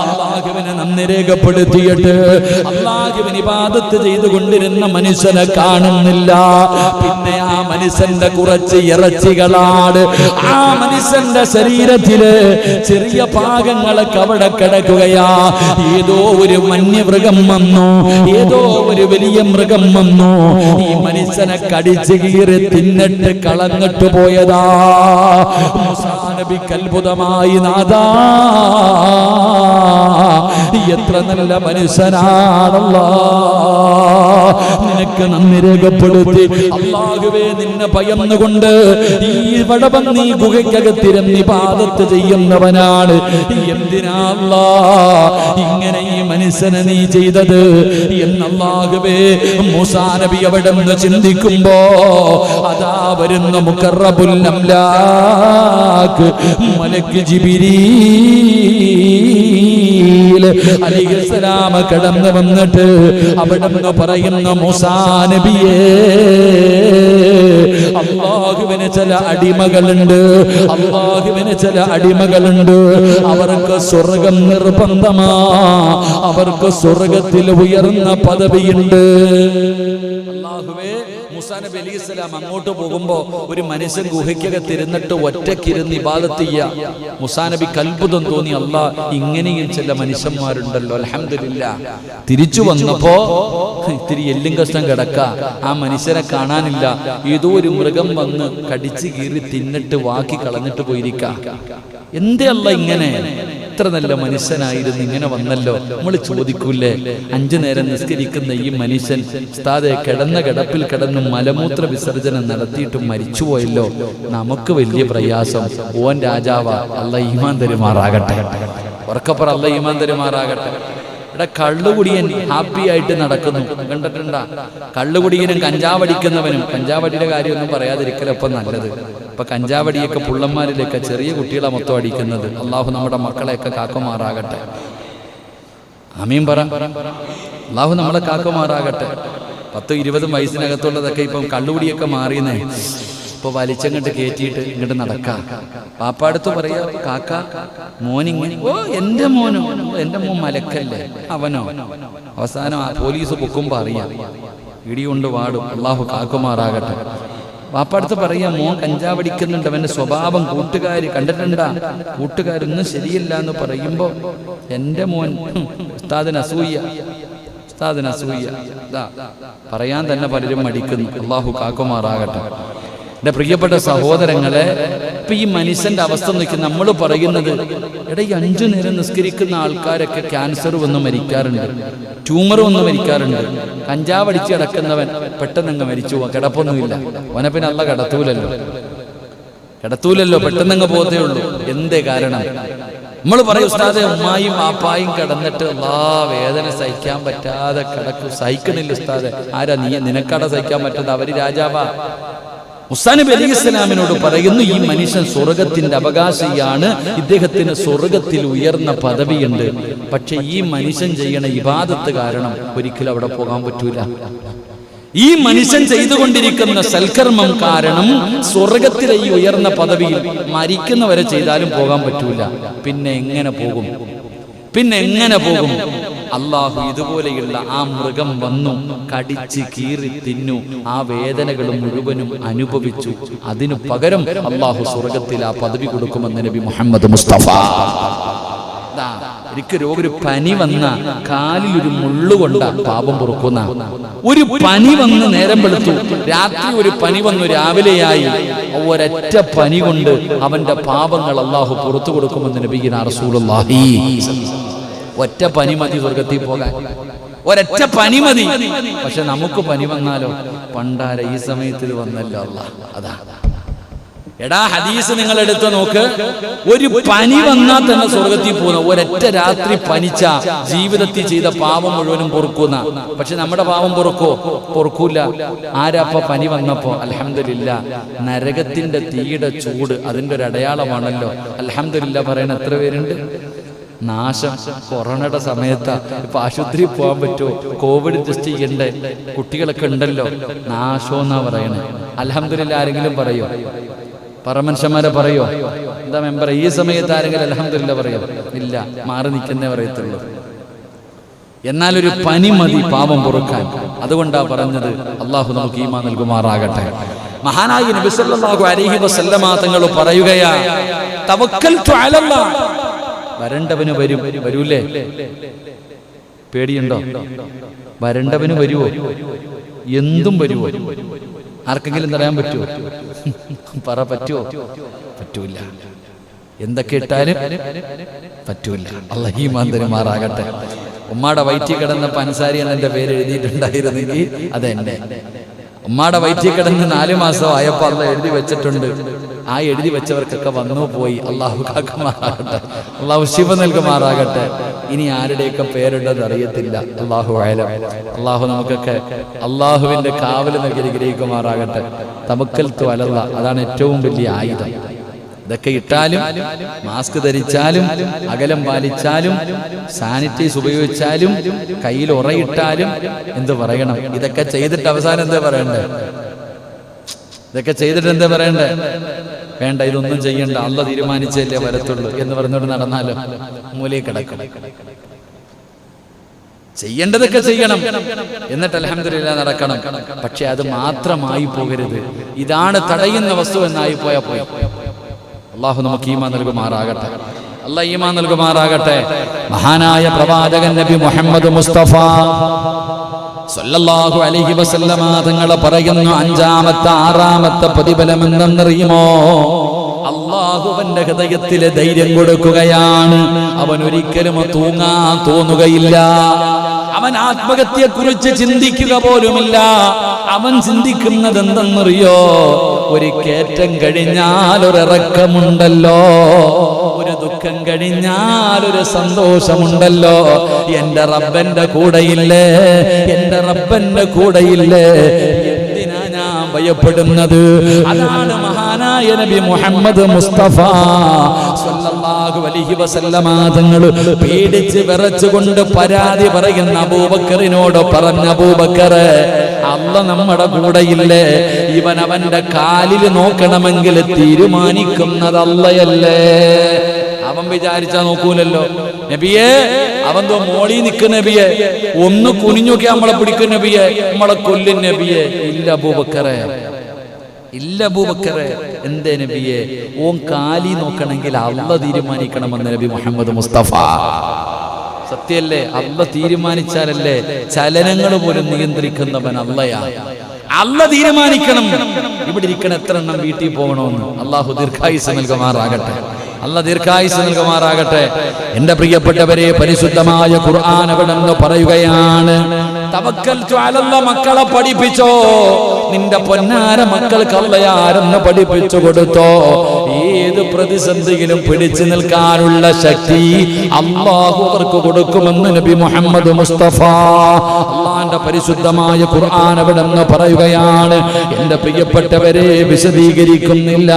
അല്ലാഹുവിനെ നന്ദി രേഖപ്പെടുത്തിയിട്ട് അല്ലാഹുവിനെ ഇബാദത്ത് ചെയ്തുകൊണ്ടിരുന്ന മനുഷ്യനെ കാണുന്നില്ല. പിന്നെ ആ മനുഷ്യന്റെ കുറച്ച് ഇറച്ചികളാണ്, ആ മനുഷ്യന്റെ ശരീരത്തില് ചെറിയ ഭാഗങ്ങളൊക്കെ അവിടെ കിടക്കുകയാ. ഏതോ ഒരു വന്യമൃഗം വന്നു, ഏതോ ഒരു വലിയ മൃഗം വന്നു, ഈ മനുഷ്യനെ കടിച്ചു കീറി തിന്നിട്ട് കളഞ്ഞിട്ട് പോയതാ. മൂസാ നബിക്ക് അത്ഭുതമായി, നാദാ എത്ര നല്ല മനുഷ്യനാണല്ലോ, നിനക്ക് നന്ദി രേഖപ്പെടുത്തി. അല്ലാഹുവേ, നിന്നെ ഭയന്നുകൊണ്ട് ഈ വടവന്നീ ഗുഹയ്ക്കകത്തിരുന്ന് ഇബാദത്ത് ചെയ്യുന്നവനാണ്. എന്തിനാ അല്ലാഹ് ഇങ്ങനെ ഈ മനുഷ്യനെ നീ ചെയ്തത് എന്ന് അല്ലാഹുവേ മൂസാ നബി അവിടെ നിന്ന് ചിന്തിക്കുമ്പോ അതാ വരുന്ന മുഖറബുൽ അംലാക്ക് മലക്ക് ജിബ്രീൽ അലൈഹിസ്സലാം കടന്നു വന്നിട്ട് അവിടെ നിന്ന് പറയുന്ന, മൂസാ നബിയേ, അല്ലാഹുവിന് ചില അടിമകളുണ്ട്, അല്ലാഹുവിന് ചില അടിമകളുണ്ട്, അവർക്ക് സ്വർഗം നിർബന്ധമാ, അവർക്ക് സ്വർഗത്തിൽ ഉയർന്ന പദവിയുണ്ട്. അല്ലാഹുവേ, മൂസാ നബി അലൈഹിസ്സലാം അങ്ങോട്ട് പോകുമ്പോ ഒരു മനുഷ്യൻ ഗുഹയ്ക്കകത്തിരുന്നിട്ട് ഒറ്റക്കിരുന്ന് ഇബാദത്ത് ചെയ്യാ. മൂസാ നബിക്ക് അത്ഭുതം തോന്നി, അല്ലാഹ് ഇങ്ങനെയും ചില മനുഷ്യന്മാരുണ്ടല്ലോ, അൽഹംദുലില്ലാഹ്. തിരിച്ചു വന്നപ്പോ ഇത്തിരി എല്ലും കഷ്ടം കിടക്ക, ആ മനുഷ്യനെ കാണാനില്ല. ഏതോ ഒരു മൃഗം വന്ന് കടിച്ചു കീറി തിന്നിട്ട് വാക്കി കളഞ്ഞിട്ട് പോയിരിക്ക. എന്തേ അല്ലാഹ് ഇങ്ങനെ? എത്ര നല്ല മനുഷ്യനായിരുന്നു, ഇങ്ങനെ വന്നല്ലോ. നമ്മൾ ചോദിക്കൂലേ, 5 നേരം നിസ്കരിക്കുന്ന ഈ മനുഷ്യൻ ഉസ്താദെ കിടന്ന കിടപ്പിൽ കിടന്ന് മലമൂത്ര വിസർജനം നടത്തിയിട്ടും മരിച്ചുപോയല്ലോ, നമുക്ക് വലിയ പ്രയാസം. ഓൻ രാജാവാ, അല്ലാഹ് ഈമാൻ തരുമാറാകട്ടെ. ഉറക്കപ്പുറം അല്ലാഹ് ഈമാൻ തരുമാറാകട്ടെ. ഇവിടെ കള്ളുകുടിയൻ ഹാപ്പി ആയിട്ട് നടക്കുന്നു, കണ്ടിട്ടുണ്ടാ? കള്ളുകുടിയനും കഞ്ചാവടിക്കുന്നവനും, കഞ്ചാവടിയുടെ കാര്യമൊന്നും പറയാതിരിക്കലപ്പം നല്ലത്. ഇപ്പൊ കഞ്ചാവടിയൊക്കെ പുള്ളന്മാരിലൊക്കെ ചെറിയ കുട്ടികളെ മൊത്തം അടിക്കുന്നത്. അള്ളാഹു നമ്മുടെ മക്കളെയൊക്കെ കാക്കുമാറാകട്ടെ. ആമീൻ പറ. അള്ളാഹു നമ്മളെ കാക്കുമാറാകട്ടെ. 10-20 വയസ്സിനകത്തുള്ളതൊക്കെ ഇപ്പം കള്ളുകുടിയൊക്കെ മാറിയെന്നേ. ഇപ്പൊ വലിച്ചങ്ങോട്ട് കയറ്റിയിട്ട് ഇങ്ങോട്ട് നടക്കാം. പാപ്പാടുത്ത് പറയാ, കാക്ക മോനിങ്ങനെ, ഓ എന്റെ മോനോ, എന്റെ മോൻ മലക്കല്ലേ അവനോ. അവസാനം പോലീസ് പൊക്കുമ്പോ അറിയാം, ഇടികൊണ്ട് വാടും. അള്ളാഹു കാക്കുമാറാകട്ടെ. പാപ്പാടുത്ത് പറയാ, മോൻ കഞ്ചാവടിക്കുന്നുണ്ട്, അവന്റെ സ്വഭാവം കൂട്ടുകാര് കണ്ടിട്ടുണ്ടാ, കൂട്ടുകാരൊന്നും ശരിയില്ല എന്ന് പറയുമ്പോ എന്റെ മോൻ ഉസ്താദിന് അസൂയ, ഉസ്താദിന് അസൂയ. പറയാൻ തന്നെ പലരും മടിക്കുന്നു. അള്ളാഹു കാക്കുമാറാകട്ടെ. എൻ്റെ പ്രിയപ്പെട്ട സഹോദരങ്ങളെ, ഇപ്പൊ ഈ മനുഷ്യന്റെ അവസ്ഥ നോക്കി നമ്മൾ പറയുന്നത്, എടാ ഈ 5 നേരം നിസ്കരിക്കുന്ന ആൾക്കാരൊക്കെ ക്യാൻസർ വന്ന് മരിക്കാറുണ്ട്, ട്യൂമർ വന്ന് മരിക്കാറുണ്ട്. കഞ്ചാവടിച്ച് കിടക്കുന്നവൻ പെട്ടെന്നങ്ങ് മരിച്ചു പോവാ, കിടപ്പൊന്നുമില്ല. അവനെ പിന്നെ അള്ള കിടത്തൂലല്ലോ, പെട്ടെന്നങ്ങ് പോകത്തേ ഉള്ളൂ. എന്തേ കാരണം? നമ്മൾ പറയും, ഉസ്താദെ ഉമ്മായും വാപ്പായും കിടന്നിട്ട് വേദന സഹിക്കാൻ പറ്റാതെ കിടക്കും, സഹിക്കണില്ല ഉസ്താദെ. ആരാ നീ? നിനക്കട സഹിക്കാൻ പറ്റുന്നത്? അവര് രാജാവാ. മൂസാ നബി അലൈഹിസ്സലാമിനോട് പറയുന്നു, ഈ മനുഷ്യൻ സ്വർഗത്തിന്റെ അവകാശിയാണ്, ഇദ്ദേഹത്തിന് സ്വർഗത്തിൽ ഉയർന്ന പദവിയുണ്ട്. പക്ഷെ ഈ മനുഷ്യൻ ചെയ്യണ ഇബാദത്ത് കാരണം ഒരിക്കലും അവിടെ പോകാൻ പറ്റൂല. ഈ മനുഷ്യൻ ചെയ്തുകൊണ്ടിരിക്കുന്ന സൽക്കർമ്മം കാരണം സ്വർഗത്തിലെ ഈ ഉയർന്ന പദവിയിൽ മരിക്കുന്നവരെ ചെയ്താലും പോകാൻ പറ്റൂല. പിന്നെ എങ്ങനെ പോകും? അള്ളാഹു ഇതുപോലെയുള്ള ആ മൃഗം വന്നു കടിച്ച് കീറി തിന്നു, ആ വേദനകൾ മുഴുവനും അനുഭവിച്ചു. അതിനു പകരം അള്ളാഹു സ്വർഗത്തിൽ ആ പദവി കൊടുക്കുമെന്ന് നബി മുഹമ്മദ് മുസ്തഫ. ഒരു പനി വന്ന കാലിലൊരു മുള്ളുകൊണ്ട പാപം പൊറുക്കുന്ന, ഒരു പനി വന്ന് നേരം വെളുത്തു, രാത്രി ഒരു പനി വന്നു, രാവിലെയായി, ഒരൊറ്റ പനി കൊണ്ട് അവന്റെ പാപങ്ങൾ അള്ളാഹു പുറത്തു കൊടുക്കുമെന്ന് നബിയിനാ റസൂലുള്ളാഹി. ഒറ്റ പനി മതി സ്വർഗത്തിൽ പോകാൻ, ഒരൊറ്റ പനി മതി. പക്ഷെ നമുക്ക് പനി വന്നാലോ? പണ്ടാര ഈ സമയത്തിൽ വന്നല്ലോ അല്ലാഹ്. അതാ എടാ, ഹദീസ് നിങ്ങൾ എടുത്ത് നോക്ക്. ഒരു പനി വന്നാൽ തന്നെ സ്വർഗത്തിൽ പോകുന്ന, ഒരൊറ്റ രാത്രി പനിച്ച ജീവിതത്തിൽ ചെയ്ത പാപം മുഴുവനും പൊറുക്കുന്ന. പക്ഷെ നമ്മുടെ പാപം പൊറുക്കൂല. ആരാപ്പ പനി വന്നപ്പോ? അൽഹംദുലില്ലാ, നരകത്തിന്റെ തീയുടെ ചൂട് അതിന്റെ ഒരു അടയാളമാണല്ലോ. അൽഹംദുലില്ലാ പറയണ എത്ര പേരുണ്ട്? നാശം. കൊറോണയുടെ സമയത്ത് ഇപ്പൊ ആശുപത്രിയിൽ പോകാൻ പറ്റുമോ? കോവിഡ് ടെസ്റ്റ് ചെയ്യണ്ടേ? കുട്ടികളൊക്കെ ഉണ്ടല്ലോ. നാശമെന്നാ പറയണേ. അൽഹംദുലില്ലാ ആരെങ്കിലും പറയോ? പറമനുഷ്യന്മാരെ പറയോ? എന്താ മെമ്പർ, ഈ സമയത്ത് ആരെങ്കിലും അൽഹംദുലില്ലാ പറയോ? ഇല്ല, മാറി നിൽക്കുന്നേ പറയത്തുള്ളൂ. എന്നാൽ ഒരു പനി മതി പാപം പൊറുക്കാൻ. അതുകൊണ്ടാ പറഞ്ഞത്. അള്ളാഹു നമുക്ക് ഈമാൻ നൽകുമാറാകട്ടെ. മഹാനായ നബി സല്ലല്ലാഹു അലൈഹി വസല്ലമ തങ്ങൾ പറയുകയാ, തവക്കൽതു അലല്ലാഹ്. വരണ്ടവന് വരൂലേ? പേടിയുണ്ടോ? വരണ്ടവന് വരുവോ? എന്തും വരുവോ? ആർക്കെങ്കിലും തടയാൻ പറ്റുമോ? പറ്റുമോ? പറ്റൂല. എന്തൊക്കെ ഇട്ടാലും പറ്റൂല. അല്ലാഹു ഈമാൻ തരുമാറാകട്ടെ. ഉമ്മാടെ വയറ്റിൽ കിടന്ന പൻസാരിയാണ് എന്റെ പേര് എഴുതിയിട്ടുണ്ടായിരുന്നെങ്കിൽ അതെന്നെ. ഉമ്മാടെ വയറ്റിൽ കിടന്ന് 4 മാസം ആയപ്പോൾ അള്ളാഹ് എഴുതി വെച്ചിട്ടുണ്ട്. ആ എഴുതി വെച്ചവർക്കൊക്കെ വന്നു പോയി. അള്ളാഹു കാക്കുമാറാകട്ടെ, അള്ളാഹു ശിവ നൽകുമാറാകട്ടെ. ഇനി ആരുടെയൊക്കെ പേരുണ്ടെന്ന് അറിയത്തില്ല. അള്ളാഹു അയലം. അള്ളാഹു നമുക്കൊക്കെ അള്ളാഹുവിന്റെ കാവല് നൽകി അനുഗ്രഹിക്കുമാറാകട്ടെ. തവക്കൽതു അലല്ലാഹ്, അതാണ് ഏറ്റവും വലിയ ആയുധം. ഇതൊക്കെ ഇട്ടാലും, മാസ്ക് ധരിച്ചാലും, അകലം പാലിച്ചാലും, സാനിറ്റൈസ് ഉപയോഗിച്ചാലും, കയ്യിൽ ഉറയിട്ടാലും എന്ത് പറയണം? ഇതൊക്കെ ചെയ്തിട്ട് അവസാനം എന്താ പറയണ്ടേ? ഇതൊക്കെ ചെയ്തിട്ട് എന്താ പറയണ്ടേ? വേണ്ട, ഇതൊന്നും ചെയ്യണ്ട, അള്ളാഹ് തീരുമാനിച്ചല്ലേ വരത്തുള്ളൂ എന്ന് പറഞ്ഞുകൊണ്ട് നടന്നാലോ മൂലയിൽ കിടക്കും. ചെയ്യേണ്ടതൊക്കെ ചെയ്യണം, എന്നിട്ട് അൽഹംദുലില്ലാ നടക്കണം. പക്ഷെ അത് മാത്രമായി പോകരുത്. ഇതാണ് തടയുന്ന വസ്തു എന്നായി പോയാൽ പോയി. അള്ളാഹു നമുക്ക് ഈമാൻ നൽകുമാറാകട്ടെ. അള്ളാഹ് ഈമാൻ നൽകുമാറാകട്ടെ. മഹാനായ പ്രവാചകൻ നബി മുഹമ്മദ് മുസ്തഫ സല്ലല്ലാഹു അലൈഹി വസല്ലമ തങ്ങൾ പറയുന്നു, 5-ാമത്തെ 6-ാമത്തെ പ്രതിഫലം എന്തെന്നറിയുമോ? അള്ളാഹുവിന്റെ ഹൃദയത്തിലെ ധൈര്യം കൊടുക്കുകയാണ്. അവൻ ഒരിക്കലും തൂങ്ങാൻ തോന്നുകയില്ല. അവൻ ആത്മഹത്യയെ കുറിച്ച് ചിന്തിക്കുക പോലുമില്ല. അവൻ ചിന്തിക്കുന്നത് എന്തെന്നറിയോ? ഒരു കയറ്റം കഴിഞ്ഞാൽ ഒരിറക്കമുണ്ടല്ലോ, ഒരു ദുഃഖം കഴിഞ്ഞാൽ ഒരു സന്തോഷമുണ്ടല്ലോ. എന്റെ റബ്ബന്റെ കൂടെയില്ലേ, എന്റെ റബ്ബന്റെ കൂടെയില്ലേ, എന്തിനാ ഞാൻ ഭയപ്പെടുന്നത്? അതാണ് മഹാനായ നബി മുഹമ്മദ് മുസ്തഫ സ്വല്ലല്ലാഹു അലൈഹി വസല്ലമ തങ്ങൾ പേടിച്ച് വിറച്ചുകൊണ്ട് പരാതി പറയുന്ന അബൂബക്കറിനോട് പറഞ്ഞ, അബൂബക്കറെ, അല്ലാഹ് നമ്മുടെ കൂടെയില്ലേ? ഇവൻ അവന്റെ കാലിൽ നോക്കണമെങ്കിൽ തീരുമാനിക്കുന്നത് അല്ലാഹയല്ലേ? അവൻ വിചാരിച്ചാ നോക്കൂലല്ലോ. നബിയെ, അവൻ മോളി നിൽക്കുന്ന നബിയെ, ഒന്ന് കുനിഞ്ഞൊക്കെ നമ്മളെ പിടിക്കുന്ന നബിയെ, നമ്മളെ കൊല്ലും നബിയെ. ഇല്ല അബൂബക്കറെ, ഇല്ല അബൂബക്കറെ. എന്തേ നബിയെ? ഓൻ കാലി നോക്കണമെങ്കിൽ അല്ലാഹ് തീരുമാനിക്കണമെന്ന് നബി മുഹമ്മദ് മുസ്തഫ. സത്യല്ലേ? അല്ലാഹ് തീരുമാനിച്ചാലല്ലേ ചലനങ്ങൾ പോലും നിയന്ത്രിക്കുന്നവൻ അല്ലാഹയാ. അല്ലാഹ് തീരുമാനിക്കണം. ഇവിടെ ഇരിക്കണ എത്ര എണ്ണം വീട്ടിൽ പോകണമെന്ന്. അല്ലാഹു ദീർഘായുസ്സ് നൽകുമാറാകട്ടെ, അല്ലാഹ് ദീർഘായുസ്സ് നൽകുമാറാകട്ടെ. എന്റെ പ്രിയപ്പെട്ടവരെ, പരിശുദ്ധമായ ഖുർആൻ അവിടെന്ന് പറയുകയാണ്, തവക്കൽതു അലല്ലാഹ്, മക്കളെ പഠിപ്പിച്ചോ, നിന്റെ പൊന്നാര മക്കൾക്ക് അല്ലാഹ് പഠിപ്പിച്ചു കൊടുത്തോ. ഏത് പ്രതിസന്ധിയിലും പിടിച്ചു നിൽക്കാനുള്ള ശക്തി അല്ലാഹു അവർക്ക് കൊടുക്കുമെന്ന് നബി മുഹമ്മദ് മുസ്തഫ. അല്ലാഹുവിന്റെ പരിശുദ്ധമായ ഖുർആൻ അവിടെന്ന് പറയുകയാണ്. എന്റെ പ്രിയപ്പെട്ടവരെ, വിശദീകരിക്കുന്നില്ല.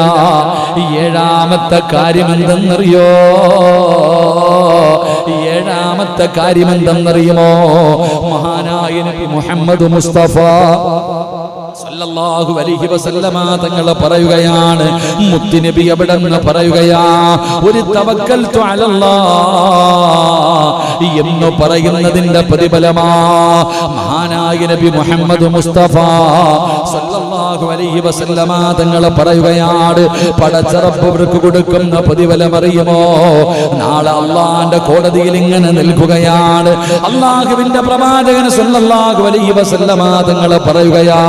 ഏഴാമത്തെ കാര്യം എന്തെന്നറിയോ? ഏഴാമത്തെ കാര്യം എന്തെന്നറിയുമോ? മഹാനായ നബി മുഹമ്മദ് മുസ്തഫ സല്ലല്ലാഹു അലൈഹി വസല്ലമ തങ്ങൾ പറയുകയാണ്, മുത്തുനബി അവിടെന്ന് പറയുകയാ, ഒരു തവക്കൽതു അലല്ലാഹ് എന്ന് പറയുന്നതിന്റെ പ്രതിഫലമാ മഹാനായ നബി മുഹമ്മദ് മുസ്തഫ സല്ലല്ലാഹു അലൈഹി വസല്ലമ തങ്ങൾ പറയുകയാണ്, പടച്ച റബ്ബ് അവർക്ക് കൊടുക്കുന്ന പ്രതിഫലം അറിയുമോ? നാളെ അള്ളാന്റെ കോടതിയിൽ ഇങ്ങനെ നിൽക്കുകയാണ്. അള്ളാഹുവിന്റെ പ്രവാചകൻ സല്ലല്ലാഹു അലൈഹി വസല്ലമ തങ്ങൾ പറയുകയാ,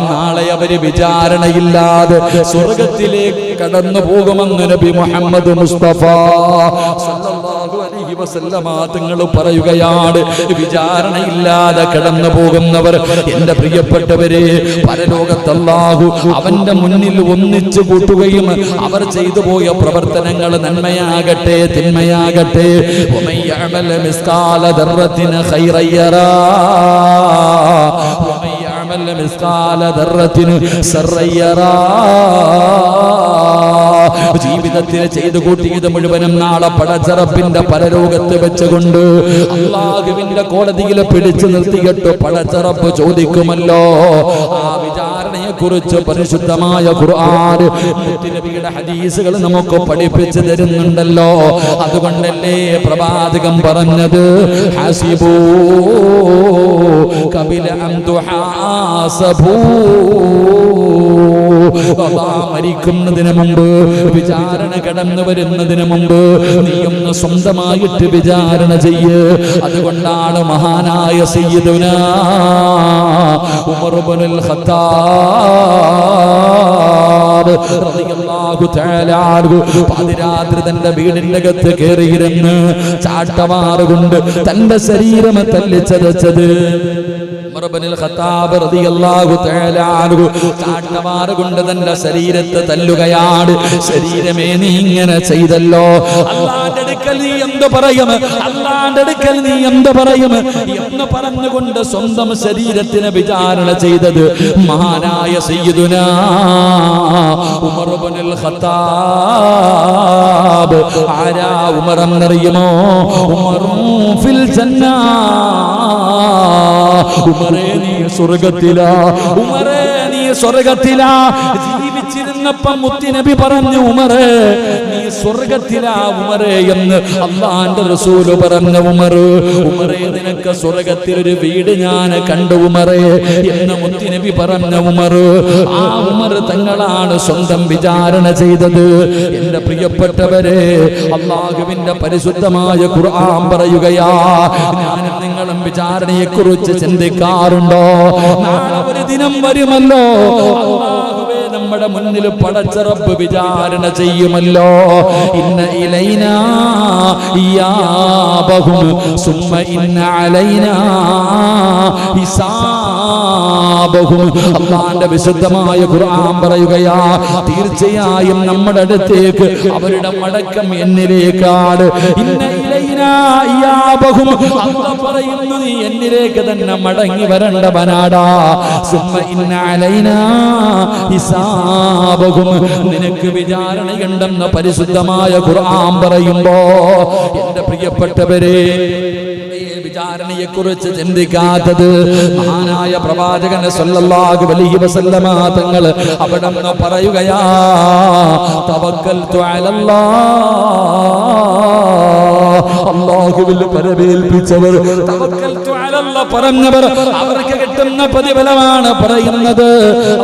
നാളെ അവര് വിചാരണയില്ലാതെ സ്വർഗത്തിലേക്ക് കടന്നു പോകുമെന്ന് നബി മുഹമ്മദ് മുസ്തഫ സല്ലല്ലാഹു അലൈഹി വസല്ലമ തങ്ങൾ പറയുകയാണ്. വിചാരണയില്ലാതെ കടന്നു പോകുന്നവർ, എന്റെ പ്രിയപ്പെട്ടവരെ, പരലോകത്ത് അല്ലാഹു അവന്റെ മുന്നിൽ ഒന്നിച്ചു കൂട്ടുകയും അവർ ചെയ്തു പോയ പ്രവർത്തനങ്ങൾ നന്മയാകട്ടെ തിന്മയാകട്ടെ, വമൻ യഅമൽ മിസ്കാല ദർറത്തിൻ ഖൈറൻ യറാ വമൻ യഅമൽ മിസ്കാല ദർറത്തിൻ ശർറൻ യറാ. ജീവിതത്തിൽ ചെയ്തു കൂട്ടിയത് മുഴുവനും നാളെ പടച്ച റബ്ബിന്റെ പരലോകത്ത് വെച്ചുകൊണ്ട് അല്ലാഹുവിന്റെ കോടതിയിൽ പിടിച്ചു നിർത്തിയിട്ട് പടച്ച റബ്ബ് ചോദിക്കുമല്ലോ. ആ വിചാരണയെ കുറിച്ച് പരിശുദ്ധമായ ഖുർആൻ, മുത്തുനബിയുടെ ഹദീസുകൾ നമുക്ക് പഠിപ്പിച്ചു തരുന്നുണ്ടല്ലോ. അതുകൊണ്ടല്ലേ പ്രവാചകൻ പറഞ്ഞത്, ഹസിബൂ ഖബല അൻ തുഹാസബൂ. മരിക്കുന്നതിന് മുമ്പ്, വിചാരണ കടന്നു വരുന്നതിന് മുമ്പ് നീ ഒന്ന് സ്വന്തമായിട്ട് വിചാരണ ചെയ്യ്. അതുകൊണ്ടാണ് മഹാനായ സയ്യിദുനാ ഉമർ ഇബ്നുൽ ഖത്താബ് റളിയല്ലാഹു തആല അൻഹു പാതിരാത്രി തന്റെ വീടിന്റെ അകത്ത് കയറിയിരുന്ന് ചാട്ടവാറുകൊണ്ട് തന്റെ ശരീരം തല്ലിച്ചതച്ചത്. ഉമർ ഇബ്നുൽ ഖത്താബ് റളിയല്ലാഹു തആല അൻഹു ചാട്ടവാറുകൊണ്ട് തന്റെ ശരീരത്തെ തല്ലുകയാണ്. ശരീരമേ, നീ ഇങ്ങനെ ചെയ്തല്ലോ, അല്ലാഹുവിന്റെ അടുക്കൽ നീ എന്ത് പറയും, അല്ലാഹുവിന്റെ അടുക്കൽ നീ എന്ത് പറയും എന്ന് പറഞ്ഞുകൊണ്ട് സ്വന്തം ശരീരത്തിനെ വിചാരണ ചെയ്തത് മഹാനായ സയ്യിദുനാ ഉമർ ഇബ്നുൽ ഖത്താബ്. ആരാ ഉമർ എന്നറിയുമോ? ഉമറും ഫിൽ ജന്ന. ഉമറേ, നീ സ്വർഗത്തിലാ, ഉമറേ നീ സ്വർഗത്തിലാ. ജീവിച്ചിരുന്നപ്പം മുത്തുനബി പറഞ്ഞു, ഉമറേ നീ സ്വർഗത്തിലാ ഉമറേ എന്ന് അല്ലാഹുവിന്റെ റസൂൽ പറഞ്ഞു. ഉമറേ, നിനക്ക് സ്വർഗത്തിൽ ഒരു വീട് ഞാൻ കണ്ടു ഉമറേ എന്ന് മുത്തുനബി പറഞ്ഞ ഉമർ. ആ ഉമർ തങ്ങളാണ് സ്വന്തം വിചാരണ ചെയ്തത്. എന്റെ പ്രിയപ്പെട്ടവരെ, അല്ലാഹുവിന്റെ പരിശുദ്ധമായ ഖുർആൻ പറയുകയാ, ഞാൻ നിങ്ങളും വിചാരണയെ കുറിച്ച് ചിന്തിക്കാറുണ്ടോ? നാളെ ഒരു ദിനം വരുമല്ലോ, അല്ലാഹുവേ നമ്മുടെ മുന്നിൽ പടച്ച റബ്ബ് വിചാരണ ചെയ്യുമല്ലോ. ഇന്ന ഇലൈനാ ഇയാബഹും സുമ്മ ഇന്ന അലൈനാ ഹിസാബഹും. അല്ലാഹുവിന്റെ വിശുദ്ധമായ ഖുർആൻ പറയുകയാ, തീർച്ചയായും നമ്മുടെ അടുത്തേക്ക് അവരുടെ മടക്കം എന്നിലേക്കാണ്. ഇന്ന ഇലൈനാ ഇയാബഹും, അല്ലാഹു പറയുന്നു നീ എന്നിലേക്ക് തന്നെ മടങ്ങി വരേണ്ടവനാടാ. സുമ്മ ഇന്ന അലൈനാ ഹിസാബഹും, നിനക്ക് വിചാരണയുണ്ടെന്ന പരിശുദ്ധമായ ഖുർആൻ പറയുമ്പോ എന്റെ പ്രിയപ്പെട്ടവരെ, വിചാരണയെ കുറിച്ച് ചിന്തിക്കാത്തത് മഹാനായ പ്രവാചകൻ സല്ലല്ലാഹു അലൈഹി വസല്ലമ തങ്ങൾ അവിടെ നിന്ന് പറയുകയാ, തവക്കൽതു അലല്ലാഹ്, അല്ലാഹുവിൽ പരമേൽപ്പിച്ചവർ, തവക്കൽതു അലല്ലാഹ് പറഞ്ഞവർ അവർക്ക് കിട്ടുന്ന പ്രതിഫലമാണ് പറയുന്നത്.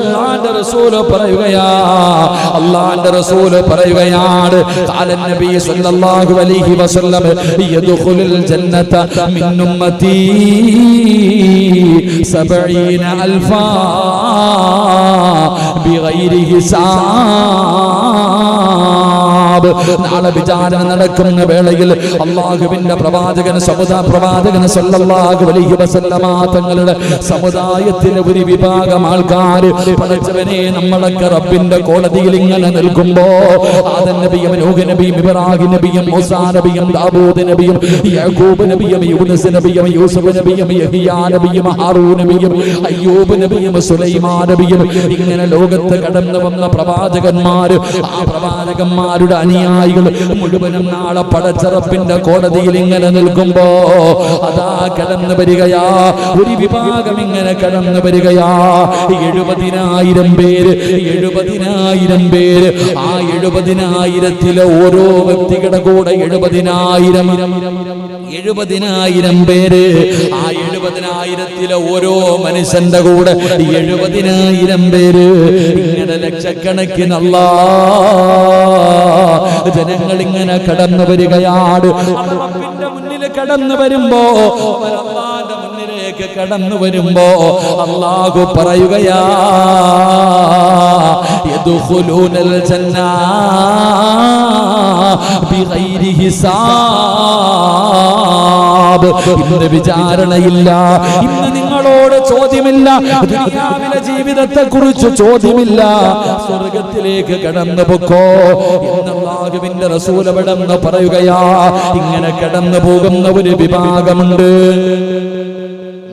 അല്ലാഹുവിന്റെ റസൂൽ പറയുകയാ, അല്ലാഹുവിന്റെ റസൂൽ പറയുകയാണ്, ഖാല നബി സല്ലല്ലാഹു അലൈഹി വസല്ലം യദ്ഖുലുൽ ജന്നത മിൻ ഉമ്മത്തി 70,000 ബിഗൈരി ഹിസാബ്. നാളെ വിചാരണ നടക്കുന്ന വേളയിൽ അല്ലാഹുവിന്റെ പ്രവാചകൻ സല്ലല്ലാഹു അലൈഹി വസല്ലമ തങ്ങളുടെ സമുദായത്തിലെ ഒരു വിഭാഗം ആൾക്കാർ, പടച്ചവനെ നമ്മളൊക്കെ റബ്ബിന്റെ കോടതിയിൽ ഇങ്ങനെ നിൽക്കുമ്പോ ആദം നബിയും നൂഹ് നബിയും ഇബ്രാഹിം നബിയും മൂസാ നബിയും ദാവൂദ് നബിയും യാക്കൂബ് നബിയും യൂനുസ് നബിയും യൂസുഫ് നബിയും യഹ്യാ നബിയും ഹാറൂൻ നബിയും അയ്യൂബ് നബിയും സുലൈമാൻ നബിയും, ഇങ്ങനെ ലോകത്ത് കടന്നു വന്ന പ്രവാചകന്മാര്, ആ പ്രവാചകന്മാരുടെ അനുയായികൾ മുഴുവനും നാളെ പടച്ച റബ്ബിന്റെ കോടതിയിൽ ഇങ്ങനെ നിൽക്കുമ്പോ അതാ കടന്നു വരികയാ ഒരു വിഭാഗം, ഇങ്ങനെ കടന്നു വരികയാ 70,000 പേര്. 70,000 പേര്. ആ 70,000-ത്തിലെ ഓരോ വ്യക്തികളുടെ കൂടെ 70,000 പേര്. ആ 70,000-ത്തിലെ ഓരോ മനുഷ്യന്റെ കൂടെ 70,000 പേര്. ഇങ്ങനെ ലക്ഷക്കണക്കിന് ജനങ്ങൾ ഇങ്ങനെ കടന്നു വരികയാണ്. റബ്ബിന്റെ മുന്നിൽ കടന്നു വരുമ്പോ, അല്ലാഹുവിന്റെ മുന്നിലേക്ക് കടന്നു വരുമ്പോ അല്ലാഹു പറയുകയാ, യദ്ഖുലൂനൽ ജന്ന ബിഗൈരി ഹിസാബ്. ഇന്ന് വിചാരണയില്ല, ഇന്ന് നിങ്ങളോട് ചോദ്യമില്ല, ദുനിയാവിലെ ജീവിതത്തെ കുറിച്ച് ചോദ്യമില്ല, സ്വർഗത്തിലേക്ക് കടന്നു പൊക്കോ എന്ന് അല്ലാഹുവിന്റെ റസൂൽ അവിടെ നിന്ന് പറയുകയാ. ഇങ്ങനെ കടന്നു പോകുന്ന ഒരു വിഭാഗമുണ്ട്.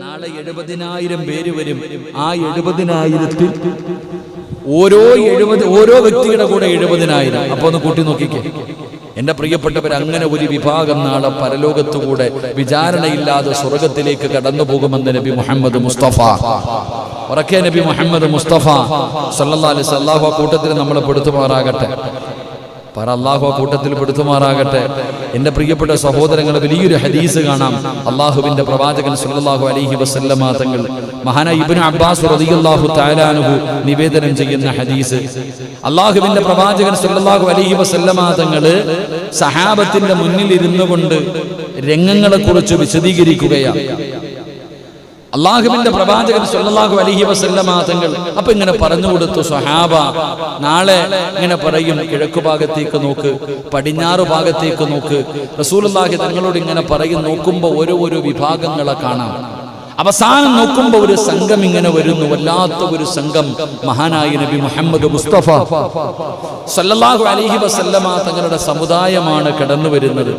നാളെ 70,000 പേര് വരും. ആ 70,000-ത്തിൽ ഓരോ വ്യക്തിയുടെ കൂടെ 70,000. അപ്പൊ ഒന്ന് കൂട്ടി നോക്കിക്കേ എന്റെ പ്രിയപ്പെട്ടവർ. അങ്ങനെ ഒരു വിഭാഗം നാളെ പരലോകത്തുകൂടെ വിചാരണയില്ലാതെ സ്വർഗത്തിലേക്ക് കടന്നു പോകുമെന്ന് നബി മുഹമ്മദ് മുസ്തഫ, ഉറക്കെ നബി മുഹമ്മദ് മുസ്തഫ സല്ലല്ലാഹു അലൈഹി വസല്ലം. അല്ലാഹു ആ കൂട്ടത്തിൽ നമ്മളെ പെടുത്തുമാറാകട്ടെ. അല്ലാഹു ആ കൂട്ടത്തിൽ പെടുത്തുമാറാകട്ടെ. എന്റെ പ്രിയപ്പെട്ട സഹോദരങ്ങളെ, വലിയൊരു ഹദീസ് കാണാം. അല്ലാഹുവിന്റെ പ്രവാചകൻ സല്ലല്ലാഹു അലൈഹി വസല്ലമ തങ്ങൾ, മഹാനായ ഇബ്നു അബ്ബാസ് റളിയല്ലാഹു തആല അൻഹു നിവേദനം ചെയ്യുന്ന ഹദീസ്. അല്ലാഹുവിന്റെ പ്രവാചകൻ സല്ലല്ലാഹു അലൈഹി വസല്ലമ തങ്ങൾ സഹാബത്തിന്റെ മുന്നിൽ ഇരുന്നു കൊണ്ട് രംഗങ്ങളെ കുറിച്ച് വിശദീകരിക്കുകയാണ്. അല്ലാഹുവിന്റെ പ്രവാചകൻ സല്ലല്ലാഹു അലൈഹി വസല്ലമ തങ്ങൾ അപ്പൊ ഇങ്ങനെ പറഞ്ഞു കൊടുത്തു, സ്വഹാബ നാളെ ഇങ്ങനെ പറയും, കിഴക്കു ഭാഗത്തേക്ക് നോക്ക്, പടിഞ്ഞാറ് ഭാഗത്തേക്ക് നോക്ക്. റസൂലുള്ളാഹി തങ്ങളോട് ഇങ്ങനെ പറയും. നോക്കുമ്പോ ഓരോ വിഭാഗങ്ങളെ കാണാം. അവസാനം നോക്കുമ്പോ ഒരു സംഘം ഇങ്ങനെ വരുന്നു, വല്ലാത്ത ഒരു സംഘം. മഹാനായ നബി മുഹമ്മദ് മുസ്തഫ സല്ലല്ലാഹു അലൈഹി വസല്ലമ തങ്ങളുടെ സമുദായമാണ് കടന്നു വരുന്നത്.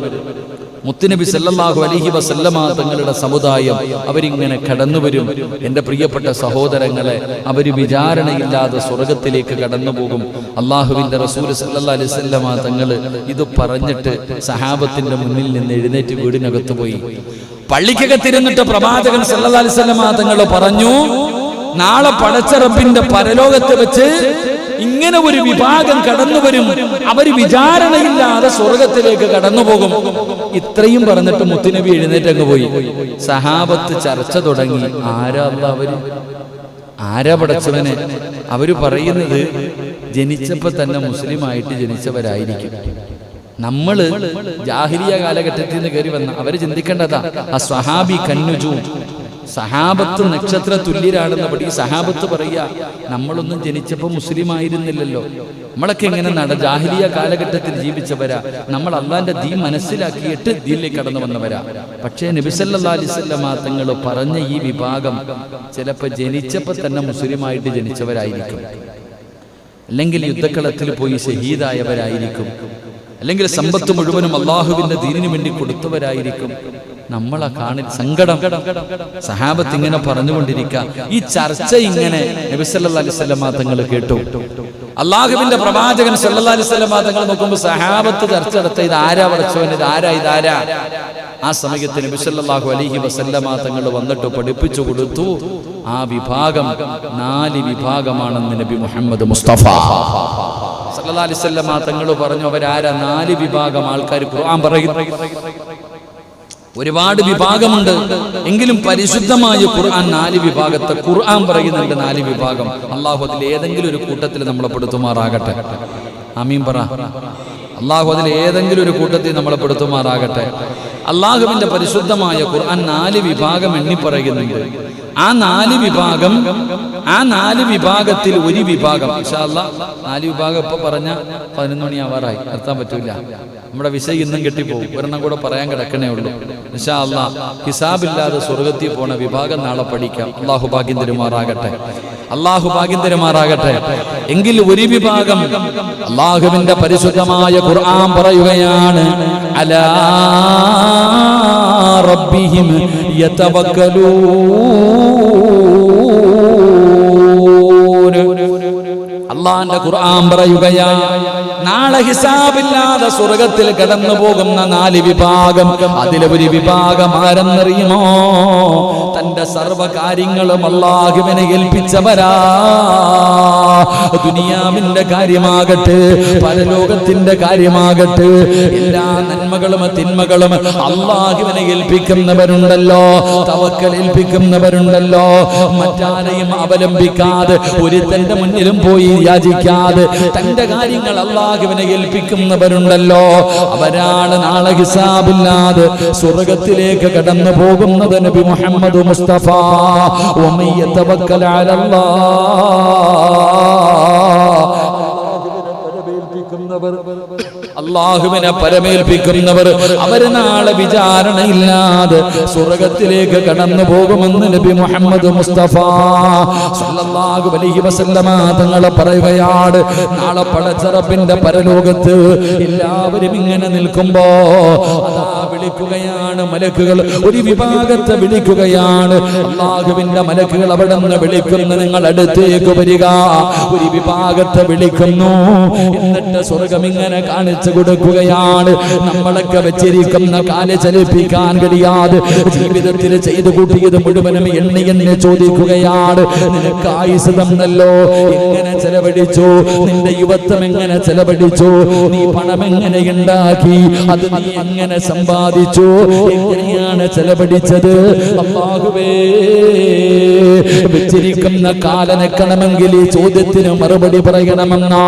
മുത്തുനബി സല്ലല്ലാഹു അലൈഹി വസല്ലമ തങ്ങളുടെ സമുദായം അവരിങ്ങനെ കടന്നു വരും. എൻ്റെ പ്രിയപ്പെട്ട സഹോദരങ്ങളെ, അവർ വിചാരണയില്ലാതെ സ്വർഗത്തിലേക്ക് കടന്നു പോകും. അള്ളാഹുവിൻ്റെ റസൂൽ സല്ലല്ലാഹു അലൈഹി വസല്ലമ തങ്ങൾ ഇത് പറഞ്ഞിട്ട് സഹാബത്തിന്റെ മുന്നിൽ നിന്ന് എഴുന്നേറ്റ് വീടിനകത്ത് പോയി. പള്ളിക്കകത്തിരുന്നിട്ട് പ്രവാചകൻ സല്ലല്ലാഹു അലൈഹി വസല്ലമ തങ്ങൾ പറഞ്ഞു, നാളെ പടച്ച റബ്ബിന്റെ പരലോകത്ത് വെച്ച് ഇങ്ങനെ ഒരു വിഭാഗം കടന്നു വരും, അവർ വിചാരണയില്ലാതെ സ്വർഗത്തിലേക്ക് കടന്നു പോകും. ഇത്രയും പറഞ്ഞിട്ട് മുത്തുനബി എഴുന്നേറ്റങ്ങ് പോയി. സഹാബത്ത് ചർച്ച തുടങ്ങി. ആരാ പടച്ചവനെ? അവര് പറയുന്നത് ജനിച്ചപ്പോ തന്നെ മുസ്ലിമായിട്ട് ജനിച്ചവരായിരിക്കും. നമ്മള് ജാഹിലിയ കാലഘട്ടത്തിൽ നിന്ന് കയറി വന്ന അവര് ചിന്തിക്കേണ്ടതാ, ആ സ്വഹാബി കന്നുജൂം, സഹാബത്ത് നക്ഷത്ര തുല്യരാണെന്ന് പഠി. സഹാബത്ത് പറയാ, നമ്മളൊന്നും ജനിച്ചപ്പോൾ മുസ്ലിം ആയിരുന്നില്ലല്ലോ, നമ്മളൊക്കെ എങ്ങനെ ജാഹിലിയ കാലഘട്ടത്തിൽ ജീവിച്ചവരാ, നമ്മൾ അള്ളാന്റെ ദീൻ മനസ്സിലാക്കിയിട്ട് ദീനിലേക്ക് കടന്നു വന്നവരാ. പക്ഷേ നബി സല്ലല്ലാഹു അലൈഹി വസല്ലം തങ്ങൾ പറഞ്ഞ ഈ വിഭാഗം ചിലപ്പോൾ ജനിച്ചപ്പോൾ തന്നെ മുസ്ലിമായിട്ട് ജനിച്ചവരായിരിക്കും, അല്ലെങ്കിൽ യുദ്ധക്കളത്തിൽ പോയി ഷഹീദായവരായിരിക്കും, അല്ലെങ്കിൽ സമ്പത്ത് മുഴുവനും അള്ളാഹുവിന്റെ ദീനിനു വേണ്ടി കൊടുത്തവരായിരിക്കും. നമ്മളെ കാണി സങ്കടം. സഹാബത്ത് ഇങ്ങനെ പറഞ്ഞുകൊണ്ടിരിക്കുക. ഈ ചർച്ച ഇങ്ങനെ നബി സല്ലല്ലാഹു അലൈഹി വസല്ലം തങ്ങൾ കേട്ടു. അള്ളാഹുവിന്റെ പ്രവാചകൻ സല്ലല്ലാഹു അലൈഹി വസല്ലം തങ്ങൾ നോക്കുമ്പോൾ സഹാബത്ത് ചർച്ച നടത്ത, ഇത് ആരാ പടച്ചവൻ, ഇതാരാ. ആ സമയത്ത് നബി സല്ലല്ലാഹു അലൈഹി വസല്ലം തങ്ങൾ വന്നിട്ട് പഠിപ്പിച്ചു കൊടുത്തു. ആ വിഭാഗം 4 വിഭാഗമാണെന്ന് നബി മുഹമ്മദ് മുസ്തഫ സല്ലല്ലാഹു അലൈഹി വസല്ലം തങ്ങൾ പറഞ്ഞു. അവരാരാ? 4 വിഭാഗം ആൾക്കാർ. ഖുർആൻ പറയുന്നു ഒരുപാട് വിഭാഗമുണ്ട്, എങ്കിലും പരിശുദ്ധമായ ഖുർആൻ 4 വിഭാഗത്തെ ഖുർആൻ പറയുന്നുണ്ട്. 4 വിഭാഗം. അള്ളാഹു അതിൽ ഏതെങ്കിലും ഒരു കൂട്ടത്തിൽ നമ്മളെ പെടുത്തുമാറാകട്ടെ. ആമീൻ പറ. അള്ളാഹു അതിൽ ഏതെങ്കിലും ഒരു കൂട്ടത്തിൽ നമ്മളെ പെടുത്തുമാറാകട്ടെ. അള്ളാഹുവിന്റെ പരിശുദ്ധമായ ഖുർആൻ 4 വിഭാഗം എണ്ണി പറയുന്നുണ്ട്. ആ 4 വിഭാഗത്തിൽ ഒരു വിഭാഗം, ഇൻഷാ അല്ലാഹ് 4 വിഭാഗം ഇപ്പൊ പറഞ്ഞ 11 മണിയാവാറായി, നിർത്താൻ പറ്റൂല. നമ്മുടെ വിഷയം ഇന്നും കെട്ടിപ്പോകും. ഒരെണ്ണം കൂടെ പറയാൻ കിടക്കണേ ഉള്ളൂ. ഇൻഷാ അല്ലാഹ് ഹിസാബില്ലാതെ സ്വർഗത്തിൽ പോണ വിഭാഗം നാളെ പഠിക്കാം. അള്ളാഹു ഭാഗ്യം തരുമാറാകട്ടെ. എങ്കിൽ ഒരു വിഭാഗം അള്ളാഹുവിന്റെ പരിശുദ്ധമായ ഖുർആൻ പറയുകയാണ്, അലാ റബ്ബിഹിം യതവക്കലൂൻ. അള്ളാന്റെ ഖുർആൻ പറയുകയാണ്, നാളെ ഹിസാബില്ലാതെ സ്വർഗത്തിൽ കടന്നു പോകുന്ന 4 വിഭാഗം. അതിലെ ഒരു വിഭാഗം ആരെന്നറിയുമോ? തന്റെ സർവകാര്യങ്ങളും അല്ലാഹുവിനെ ഏൽപ്പിച്ചവരാ. ദുനിയാവിന്റെ കാര്യമാകട്ടെ, പരലോകത്തിന്റെ കാര്യമാകട്ടെ, എല്ലാ നന്മകളും തിന്മകളും അല്ലാഹുവിനെ ഏൽപ്പിക്കുന്നവരുണ്ടല്ലോ, തവക്കൽ ഏൽപ്പിക്കുന്നവരുണ്ടല്ലോ. മറ്റാരെയും അവലംബിക്കാതെ, ഒരുത്തന്റെ മുന്നിലും പോയി യാചിക്കാതെ തന്റെ കാര്യങ്ങൾ അല്ലാഹുവിനെ ഏൽപ്പിക്കുന്നവരുണ്ടല്ലോ. അവരാണ് നാളെ ഹിസാബില്ലാതെ സ്വർഗത്തിലേക്ക് കടന്നു പോകുന്നത്. നബി മുഹമ്മദ് മുസ്തഫ വമൻ യതവക്കൽ അല്ലാഹുവിനെ പരമേൽപ്പിക്കുന്നവർ അവര് നാളെ വിചാരണയില്ലാതെ സ്വർഗത്തിലേക്ക് കടന്നു പോകുമെന്ന് നബി മുഹമ്മദ് മുസ്തഫ സല്ലല്ലാഹു അലൈഹി വസല്ലമ തങ്ങൾ പറയുകയാണ്. നാളെ പടച്ചറപ്പിന്റെ പരലോകത്ത് എല്ലാവരും ഇങ്ങനെ നിൽക്കുമ്പോ അതാ വിളിക്കുകയാണ് മലക്കുകൾ. ഒരു വിഭാഗത്തെ വിളിക്കുകയാണ്. അല്ലാഹുവിന്റെ മലക്കുകൾ അവിടെ നിന്ന് വിളിക്കുന്നു, നിങ്ങൾ അടുത്തേക്ക് വരിക. ഒരു വിഭാഗത്തെ വിളിക്കുന്നു. എന്നിട്ട് സ്വർഗം ഇങ്ങനെ കാണിച്ചു കൊടുക്കുകയാണ്. നമ്മളൊക്കെ വെച്ചിരിക്കുന്ന കാല് ചലിപ്പിക്കാൻ കഴിയാതെ ജീവിതത്തിൽ ചെയ്തു കൂട്ടിയത് മുഴുവനും എണ്ണി ചോദിക്കുകയാണ്. നിനക്ക് ആയുസ് തന്നല്ലോ, എങ്ങനെ ചെലവഴിച്ചു? നിന്റെ യുവത്വം എങ്ങനെ ചെലവഴിച്ചു? നീ പണം എങ്ങനെ ഉണ്ടാക്കി? അത് നീ എങ്ങനെ സമ്പാദിച്ചു? എങ്ങനെയാണ് ചെലവഴിച്ചത്? അല്ലാഹുവേ, വെച്ചിരിക്കുന്ന കാലനക്കണമെങ്കിൽ ഈ ചോദ്യത്തിന് മറുപടി പറയണമെന്നാ.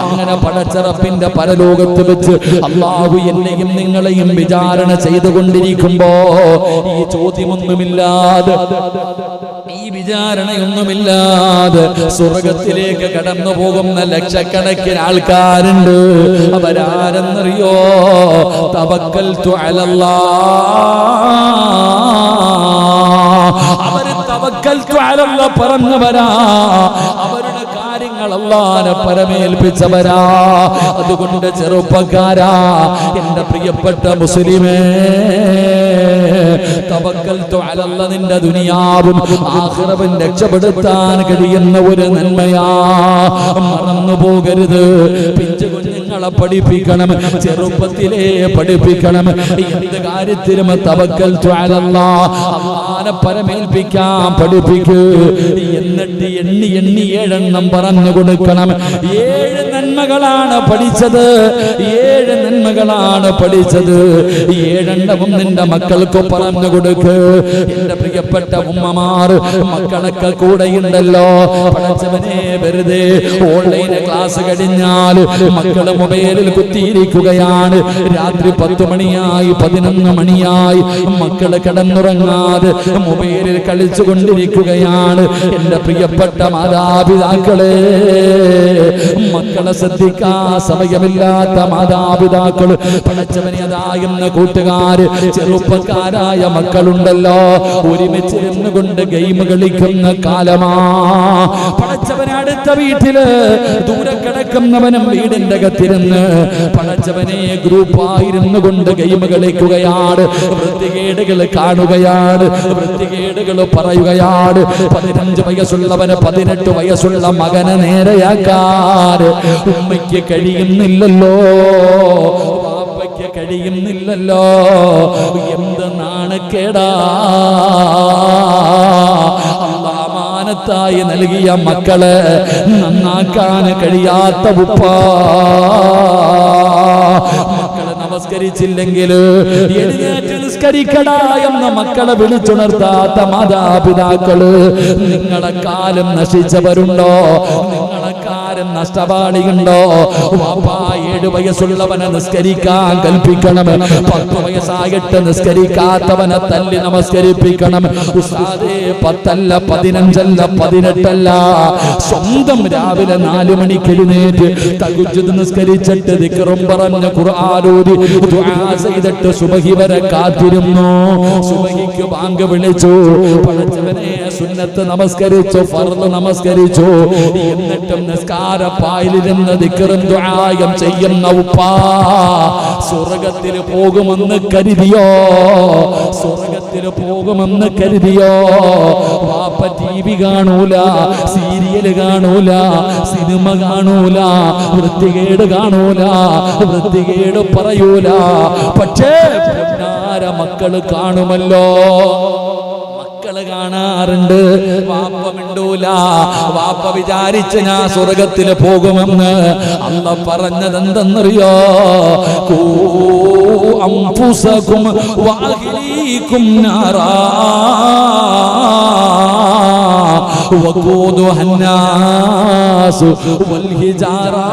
അങ്ങനെ പടച്ചറപ്പിന്റെ പരലോകത്ത് വെച്ച് അല്ലാഹു എന്നെയും നിങ്ങളെയും വിചാരണ ചെയ്തുകൊണ്ടിരിക്കുമ്പോ ഈ ചോദ്യമൊന്നുമില്ലാതെ, ഈ വിചാരണയൊന്നുമില്ലാതെ സ്വർഗത്തിലേക്ക് കടന്നു പോകുന്ന ലക്ഷക്കണക്കിന് ആൾക്കാരുണ്ട്. അവരാരെന്നറിയോ? തവക്കൽതു അലല്ലാഹ്. അവര് തവക്കൽതു അലല്ലാഹ് പറഞ്ഞവരാ. അവരുടെ കാര്യങ്ങൾ അല്ലാഹുവിനെ പരമേൽപ്പിച്ചവരാ. അതുകൊണ്ട് ചെറുപ്പക്കാരാ, എന്റെ പ്രിയപ്പെട്ട മുസ്ലിമേ, തവക്കൽതു അലല്ലാഹ് നിന്റെ ദുനിയാവും ആഖിറവും രക്ഷപ്പെടുത്താൻ കഴിയുന്ന ഒരു നന്മയാ. മറന്നു പോകരുത്. പിഞ്ചു കുഞ്ഞുങ്ങളെ പഠിപ്പിക്കണം, ചെറുപ്പത്തിലേ പഠിപ്പിക്കണം. എന്ത് കാര്യത്തിലും തവക്കൽതു അലല്ലാഹ്, അല്ലാഹുവിനെ പരമേൽപ്പിക്കാൻ പഠിപ്പിക്കൂ. എന്നിട്ട് എണ്ണി 7 എണ്ണം പറഞ്ഞു കൊടുക്കണം. 7 നന്മകളാണ് പഠിച്ചത്. 7 നന്മകളാണ് പഠിച്ചത്. 7 എണ്ണവും നിന്റെ മക്കൾക്ക് പറഞ്ഞു കൊടുക്ക്. എന്റെ പ്രിയപ്പെട്ട ഉമ്മമാർ, മക്കളൊക്കെ കൂടെയുണ്ടല്ലോ. പഠിച്ചവനെ, വെറുതെ ഓൺലൈൻ ക്ലാസ് കഴിഞ്ഞാൽ മക്കള് മൊബൈലിൽ കുത്തിയിരിക്കുകയാണ്. രാത്രി 10 മണിയായി, 11 മണിയായി, മക്കള് കിടന്നുറങ്ങാതെ മൊബൈലിൽ കളിച്ചു കൊണ്ടിരിക്കുകയാണ്. എന്റെ പ്രിയപ്പെട്ട മാതാപിതാക്കളെ, മക്കളെ ശ്രദ്ധിക്കാ സമയമില്ലാത്ത മാതാപിതാക്കൾ, പടച്ചവനെ അതായെന്ന കൂട്ടുകാര്, ചെറുപ്പക്കാരായ മക്കളുണ്ടല്ലോ, ഒരുമിച്ചിരുന്നു കൊണ്ട് ഗെയിം കളിക്കുന്ന കാലമാ. പടച്ചവനെ അടുത്ത വീട്ടില് ദൂരെ കിടക്കുന്നവനും വീടിന്റെ അകത്തിരുന്ന് പടച്ചവനെ ഗ്രൂപ്പായിരുന്നു കൊണ്ട് ഗെയിം കളിക്കുകയാണ്. വൃത്തികേടുകൾ കാണുകയാണ്, വൃത്തികേടുകൾ പറയുകയാണ്. 15 വയസ്സുള്ളവന് 18 വയസ്സുള്ള മകനെ നേരെയാക്കാൻ ഉമ്മയ്ക്ക് കഴിയുന്നില്ലല്ലോ, വാപ്പയ്ക്ക് കഴിയുന്നില്ലല്ലോ. എന്ത് നാണക്കേടാ! അമാനത്തായി നൽകിയ മക്കളെ നന്നാക്കാൻ കഴിയാത്ത ഉപ്പ. മക്കളെ നമസ്കരിച്ചില്ലെങ്കിൽ എഴുന്നേറ്റ് നിസ്കരിക്കടാ എന്ന മക്കളെ വിളിച്ചുണർത്താത്ത മാതാപിതാക്കള്, നിങ്ങളെ കാലം നശിച്ചവരുണ്ടോ? നിങ്ങളെ കാലം നഷ്ടപാടിയുണ്ടോ? വാപ്പാ 7 വയസ്സുള്ളവനെ നിസ്കരിക്കാൻ കൽപ്പിക്കണം, 10 വയസ്സായിട്ട് നിസ്കരിക്കാത്തവനെ തല്ലി നമസ്കരിപ്പിക്കണം. ഉസ്താദേ 10 അല്ല, 15 അല്ല, 18 അല്ല, സ്വന്തം രാവിലെ 4 മണിക്ക് എഴുന്നേറ്റ് തഹജ്ജുദ് നിസ്കരിച്ചിട്ട് ദിക്റും പറഞ്ഞ് ഖുർആൻ ഓതി ദുആ ചെയ്തിട്ട് സുബഹി വരെ കാത്തിരുന്നു. സുബഹിക്ക് ബാങ്ക് വിളിച്ചു, പടച്ചവനെ സുന്നത്ത് നമസ്കരിച്ചു, ഫർള് നമസ്കരിച്ചു, എന്നിട്ടും നിസ്കാരപ്പായിലിരുന്ന് ദിക്റും ദുആയും ചെയ്യുന്ന ഉപ്പാ സ്വർഗ്ഗത്തിൽ പോകുമെന്ന് കരുതിയോ? സ്വർഗ്ഗത്തിൽ പോകുമെന്ന് കരുതിയോ? വാപ്പ TV കാണൂല, സീരിയല് കാണൂല, സിനിമ കാണൂല, വൃത്തികേട് കാണൂല, വൃത്തികേട് പറയൂല. പക്ഷേ പൊന്നാര മക്കള് കാണുമല്ലോ, മക്കള് കാണാറുണ്ട്. വാപ്പ മിണ്ടൂല. വാപ്പ വിചാരിച്ച് ഞാൻ സ്വർഗത്തിൽ പോകുമെന്ന്. അല്ല പറഞ്ഞതെന്തെന്നറിയോ? ഖൂ അൻഫുസകും വഅഹ്ലീകും നാറാ വഖൂദുഹാ അന്നാസു വൽഹിജാറാ.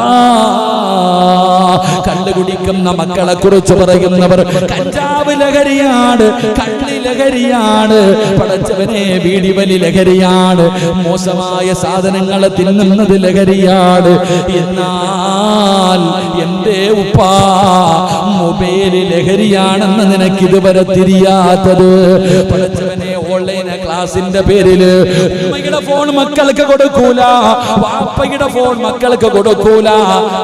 കണ്ടുകുടിക്കുന്ന മക്കളെ കുറിച്ച് പറയുന്നവർ കഞ്ചാവ് ലഹരിയാണ്, കള്ളി ലഹരിയാണ്, പടച്ചവനെ വീടിവലി ലഹരിയാണ്, മോശമായ സാധനങ്ങളെ തിന്നുന്നത് ലഹരിയാണ്. എന്നാൽ എന്റെ ഉപ്പാ മൊബൈല് ലഹരിയാണെന്ന് നിനക്ക് ഇതുവരെ തിരിയാത്തത്? പടച്ചവനെ ഓൺലൈൻ ക്ലാസിന്റെ പേരില് ഉമ്മയുടെ ഫോൺ മക്കൾക്ക് കൊടുക്കൂല, വാപ്പയുടെ ഫോൺ മക്കൾക്ക് കൊടുക്കൂല.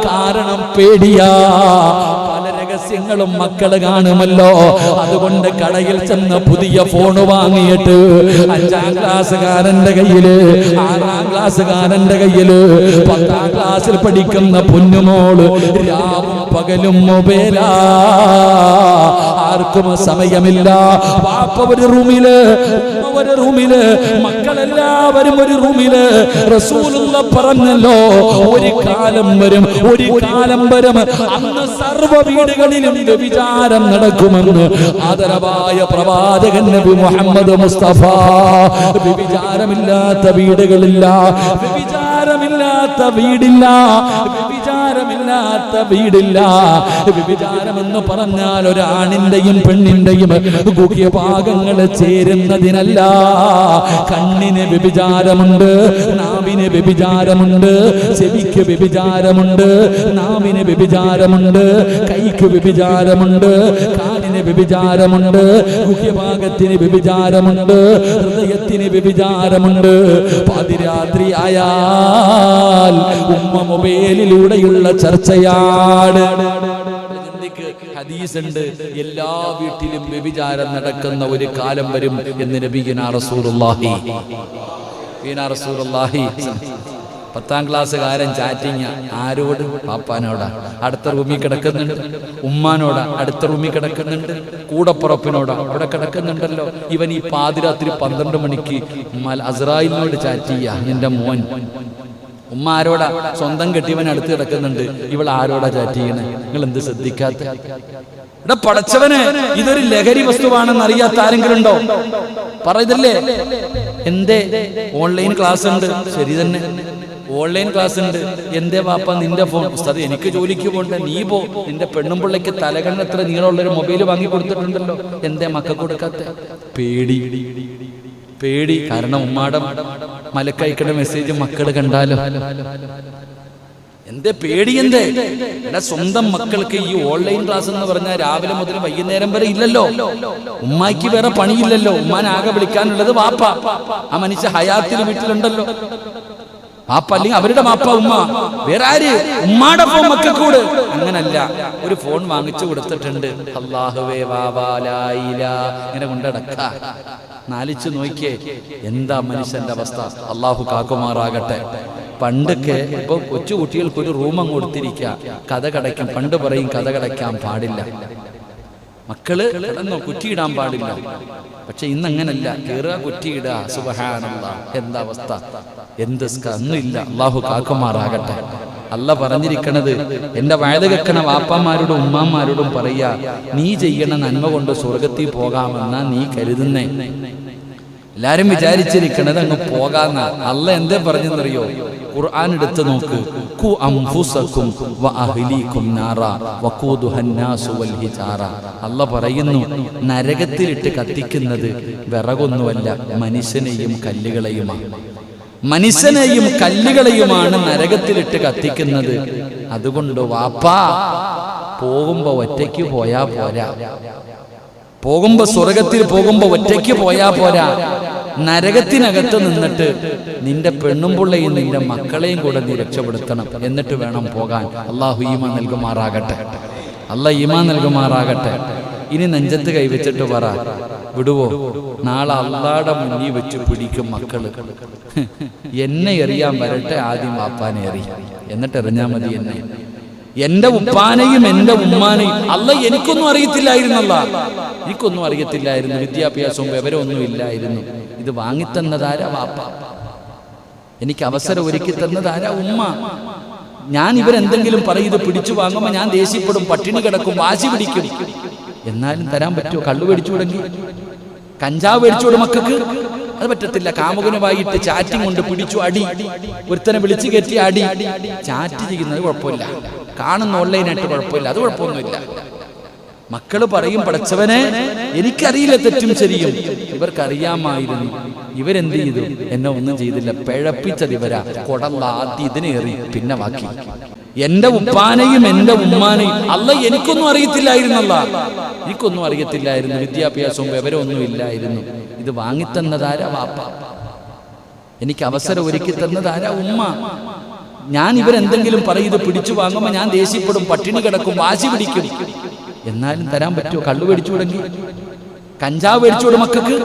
കാരണം പേടിയാ. പല രഹസ്യങ്ങളും മക്കള് കാണുമല്ലോ. അതുകൊണ്ട് കടയിൽ ചെന്ന് പുതിയ ഫോൺ വാങ്ങിയിട്ട് 5ാം ക്ലാസ്സുകാരന്റെ കയ്യില്, 6ാം ക്ലാസ്സുകാരന്റെ കയ്യില്, 10ാം ക്ലാസ്സിൽ പഠിക്കുന്ന പൊന്നുമോള് രാവും പകലും മൊബൈലാ. ആർക്കും സമയമില്ല. വാപ്പ ഒരു റൂമില്, ഒരു റൂമില്, മക്കളെല്ലാവരും ഒരു റൂമില്. റസൂലുള്ള പറഞ്ഞല്ലോ, ഒരു കാലം വരും, ഒരു കാലം വരും അന്ന് സർവ്വ വീടുകളിലും വ്യഭിചാരം നടക്കുമെന്ന് ആദരവായ പ്രവാചകൻ നബി മുഹമ്മദ് മുസ്തഫ. വ്യഭിചാരമില്ലാത്ത വീടുകളില്ല, വ്യഭിചാരമില്ലാത്ത വീടില്ല, വ്യഭിചാരമില്ലാത്ത വീടില്ല. വ്യഭിചാരമെന്ന് പറഞ്ഞാൽ ഒരാണിന്റെയും പെണ്ണിന്റെയും ഗുഹ്യഭാഗങ്ങൾ ചേരുന്നതിനല്ല. കണ്ണിന് വ്യഭിചാരമുണ്ട്, നാവിന് വ്യഭിചാരമുണ്ട്, ചെവിക്ക് വ്യഭിചാരമുണ്ട്, നാവിന് വ്യഭിചാരമുണ്ട്, കൈക്ക് വ്യഭിചാരമുണ്ട്, കാലിന് വ്യഭിചാരമുണ്ട്, ഗുഹ്യഭാഗത്തിന് വ്യഭിചാരമുണ്ട്, ഹൃദയത്തിന് വ്യഭിചാരമുണ്ട്. പാതിരാത്രി ആയാൽ ഉമ്മ മൊബൈലിലൂടെയുള്ള ചർച്ചയാണ്. ഹദീസുണ്ട്, എല്ലാ വീട്ടിലും വ്യഭിചാരം നടക്കുന്ന ഒരു കാലം വരും എന്ന് നബിയുനാ റസൂലുള്ളാഹി. 10ാം ക്ലാസ്സുകാരൻ ചാറ്റിങ് ആരോട്? പാപ്പാനോടാ. അടുത്ത റൂമിൽ കിടക്കുന്നുണ്ട്. ഉമ്മാനോടാ. അടുത്ത റൂമിൽ കിടക്കുന്നുണ്ട്. കൂടപ്പുറപ്പിനോടാ. അവിടെ കിടക്കുന്നുണ്ടല്ലോ. ഇവൻ ഈ പാതിരാത്രി 12 മണിക്ക് അസ്രായിലിനോട് ചാറ്റ് ചെയ്യാ. നിന്റെ മോൻ. ഉമ്മ ആരോടാ? സ്വന്തം കെട്ടിയവൻ അടുത്ത് കിടക്കുന്നുണ്ട്. ഇവൾ ആരോടാ ചാറ്റ് ചെയ്യണേ? നിങ്ങൾ എന്ത് ശ്രദ്ധിക്കാത്ത? ഇവിടെ പടച്ചവന് ഇതൊരു ലഹരി വസ്തുവാണെന്ന് അറിയാത്ത ആരെങ്കിലും ഉണ്ടോ? പറയതല്ലേ. എന്തേ ഓൺലൈൻ ക്ലാസ് ഉണ്ട്, ശരി തന്നെ. ഓൺലൈൻ ക്ലാസ് ഉണ്ട്. എന്തേ വാപ്പ നിന്റെ ഫോൺ? ഉസ്താദ് എനിക്ക് ജോലിക്ക് പോകണ്ട, നീ പോ. നിന്റെ പെണ്ണും പിള്ളയ്ക്ക് തലകണ്ണ് എത്ര നീളമുള്ളൊരു മൊബൈൽ വാങ്ങി കൊടുത്തിട്ടുണ്ടല്ലോ, എന്തേ മക്ക കൊടുക്കാത്ത? പേടി. കാരണം ഉമ്മാടെ മലക്കയക്കണ മെസ്സേജ് മക്കള് കണ്ടാലോ. എന്തേ പേടി? എന്റെ സ്വന്തം മക്കൾക്ക് ഈ ഓൺലൈൻ ക്ലാസ് എന്ന് പറഞ്ഞാൽ രാവിലെ മുതൽ വൈകുന്നേരം വരെ ഇല്ലല്ലോ. ഉമ്മാക്ക് വേറെ പണിയില്ലല്ലോ. ഉമ്മാനാകെ വിളിക്കാനുള്ളത് വാപ്പ. ആ മനുഷ്യ ഹയാത്തിൽ വീട്ടിലുണ്ടല്ലോ. വാപ്പ അല്ലെങ്കിൽ അവരുടെ വാപ്പ ഉമ്മ, വേറെ ആര്? ഉമ്മാടെ ഫോൺ മക്കൾക്കൂട്. അങ്ങനല്ല, ഒരു ഫോൺ വാങ്ങിച്ചു കൊടുത്തിട്ടുണ്ട്. അല്ലാഹുവേ വാവാലായില ഇങ്ങനെ കൊണ്ടടക്ക. നാലിച്ചു നോക്കിയേ എന്താ മനുഷ്യന്റെ അവസ്ഥ. അള്ളാഹു കാക്കുമാറാകട്ടെ. പണ്ടൊക്കെ ഇപ്പൊ കൊച്ചു കുട്ടികൾക്ക് ഒരു റൂം അങ്ങ് കൊടുത്തിരിക്കുക, കഥ കടയ്ക്കും. പണ്ട് പറയും കഥ കടയ്ക്കാൻ പാടില്ല, മക്കള് കിടന്നോ കുറ്റിയിടാൻ പാടില്ല. പക്ഷെ ഇന്നങ്ങനല്ല, കയറുക കുറ്റിയിടുക. സുബ്ഹാനല്ലാഹ്, എന്താ അവസ്ഥ, എന്ത് ഒന്നുമില്ല. അള്ളാഹു കാക്കുമാറാകട്ടെ. അല്ല പറഞ്ഞിരിക്കണത്, എന്റെ വയത് കേൾക്കണ വാപ്പമാരോടും ഉമ്മാമാരോടും പറയാ, നീ ചെയ്യണ നന്മ കൊണ്ട് സ്വർഗത്തിൽ പോകാമെന്നാ നീ കരുതുന്നേ. എല്ലാരും വിചാരിച്ചിരിക്കണത് അങ്ങ് പോകാന്ന. അല്ല എന്തേ പറഞ്ഞെന്നറിയോ? ഖുർആൻ എടുത്ത് നോക്ക്. ഖു അൻഫുസകും വഅഹ്ലീകും നാറ വഖൂദുഹന്നാസു വൽ ഹിജാറ. അല്ലാഹ് പറയുന്നു, നരകത്തിലിട്ട് കത്തിക്കുന്നത് വിറകൊന്നുമല്ല, മനുഷ്യനെയും കല്ലുകളെയുമാണ്. മനുഷ്യനെയും കല്ലുകളെയുമാണ് നരകത്തിലിട്ട് കത്തിക്കുന്നത്. അതുകൊണ്ട് വാപ്പാ, പോകുമ്പോ ഒറ്റയ്ക്ക് പോയാ പോരാ. പോകുമ്പോ സ്വർഗത്തിൽ പോകുമ്പോ ഒറ്റയ്ക്ക് പോയാ പോരാ. നരകത്തിനകത്ത് നിന്നിട്ട് നിന്റെ പെണ്ണും പിള്ളയും നിന്റെ മക്കളെയും കൂടെ നീ രക്ഷപ്പെടുത്തണം. എന്നിട്ട് വേണം പോകാൻ. അള്ളാഹു ഈമാൻ നൽകുമാറാകട്ടെ. അള്ളാഹ് ഈമാൻ നൽകുമാറാകട്ടെ. ഇനി നെഞ്ചത്ത് കൈവച്ചിട്ട് പറ, വിടുവോ? നാളെ അള്ളാടെ മുന്നിൽ വെച്ച് പിടിക്കും മക്കള്. എന്നെ എറിയാൻ വരട്ടെ, ആദ്യം വാപ്പാനെ എറി, എന്നിട്ട് എറിഞ്ഞാ മതി എന്നെ. എന്റെ ഉപ്പാനെയും എന്റെ ഉമ്മാനെയും. അല്ല എനിക്കൊന്നും അറിയത്തില്ലായിരുന്നല്ല, എനിക്കൊന്നും അറിയത്തില്ലായിരുന്നു. വിദ്യാഭ്യാസവും വിവരമൊന്നും ഇല്ലായിരുന്നു. ഇത് വാങ്ങിത്തന്നതാരാ? വാപ്പ. എനിക്ക് അവസരം ഒരുക്കി തന്നതാരാ? ഉമ്മ. ഞാൻ ഇവരെന്തെങ്കിലും പറയും, ഇത് പിടിച്ചു വാങ്ങുമ്പോ ഞാൻ ദേഷ്യപ്പെടും, പട്ടിണി കിടക്കും, വാശി പിടിക്കും. എന്നാലും തരാൻ പറ്റുമോ? കള്ളു മേടിച്ചു തുടങ്ങി, കഞ്ചാവ് മേടിച്ചോട് മക്കൾക്ക് അത് പറ്റത്തില്ല. കാമുകനുമായിട്ട് ചാറ്റിംഗ് കൊണ്ട് പിടിച്ചു അടി, ഒരുത്തനെ വിളിച്ചു കയറ്റി അടി. ചാറ്റ് ചെയ്യുന്നത് കുഴപ്പമില്ല, കാണുന്ന ഓൺലൈനായിട്ട് കുഴപ്പമില്ല, അത് കുഴപ്പമൊന്നുമില്ല. മക്കള് പറയും, പഠിച്ചവനെ എനിക്കറിയില്ല തെറ്റും ശരിയും. ഇവർക്കറിയാമായിരുന്നു. ഇവരെന്ത് ചെയ്തു? എന്നെ ഒന്നും ചെയ്തില്ല, പിഴപ്പിച്ചത് ഇവരാ. കൊടല്ല ആദ്യം ഇതിനേറി, പിന്നെ ബാക്കി. എന്റെ ഉപ്പാനെയും എന്റെ ഉമ്മാനെയും. അല്ല എനിക്കൊന്നും അറിയത്തില്ലായിരുന്നല്ല, എനിക്കൊന്നും അറിയത്തില്ലായിരുന്നു. വിദ്യാഭ്യാസവും വിവരമൊന്നും ഇല്ലായിരുന്നു. ഇത് വാങ്ങിത്തന്നതാരാ? വാപ്പ. എനിക്ക് അവസരം ഒരുക്കി തന്നതാരാ? ഉമ്മ. ഞാൻ ഇവരെന്തെങ്കിലും പറയും, ഇത് പിടിച്ചു വാങ്ങുമ്പോ ഞാൻ ദേഷ്യപ്പെടും, പട്ടിണി കിടക്കും, വാശി പിടിക്കും. എന്നാലും തരാൻ പറ്റുമോ? കള്ളു മേടിച്ചു തുടങ്ങി, കഞ്ചാവ് മേടിച്ചോട് മക്കൾക്ക്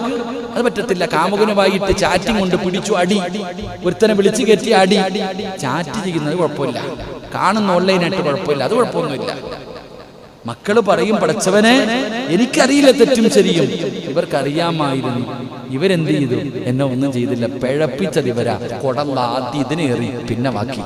അത് പറ്റത്തില്ല. കാമുകനുമായിട്ട് ചാറ്റിംഗ് കൊണ്ട് പിടിച്ചു അടി, ഒരുത്തനെ വിളിച്ചു കയറ്റി അടി. ചാറ്റ് ചെയ്യുന്നത് കുഴപ്പമില്ല, കാണുന്ന ഓൺലൈനായിട്ട് കുഴപ്പമില്ല, അത് കുഴപ്പമൊന്നുമില്ല. മക്കള് പറയും, പഠിച്ചവനെ എനിക്കറിയില്ല തെറ്റും ശരിയും. ഇവർക്കറിയാമായിരുന്നു. ഇവരെന്ത് ചെയ്തു? എന്നെ ഒന്നും ചെയ്തില്ല, പിഴപ്പിച്ചത് ഇവരാ. കൊടല്ല ആദ്യം ഇതിനേറി, പിന്നെ ബാക്കി.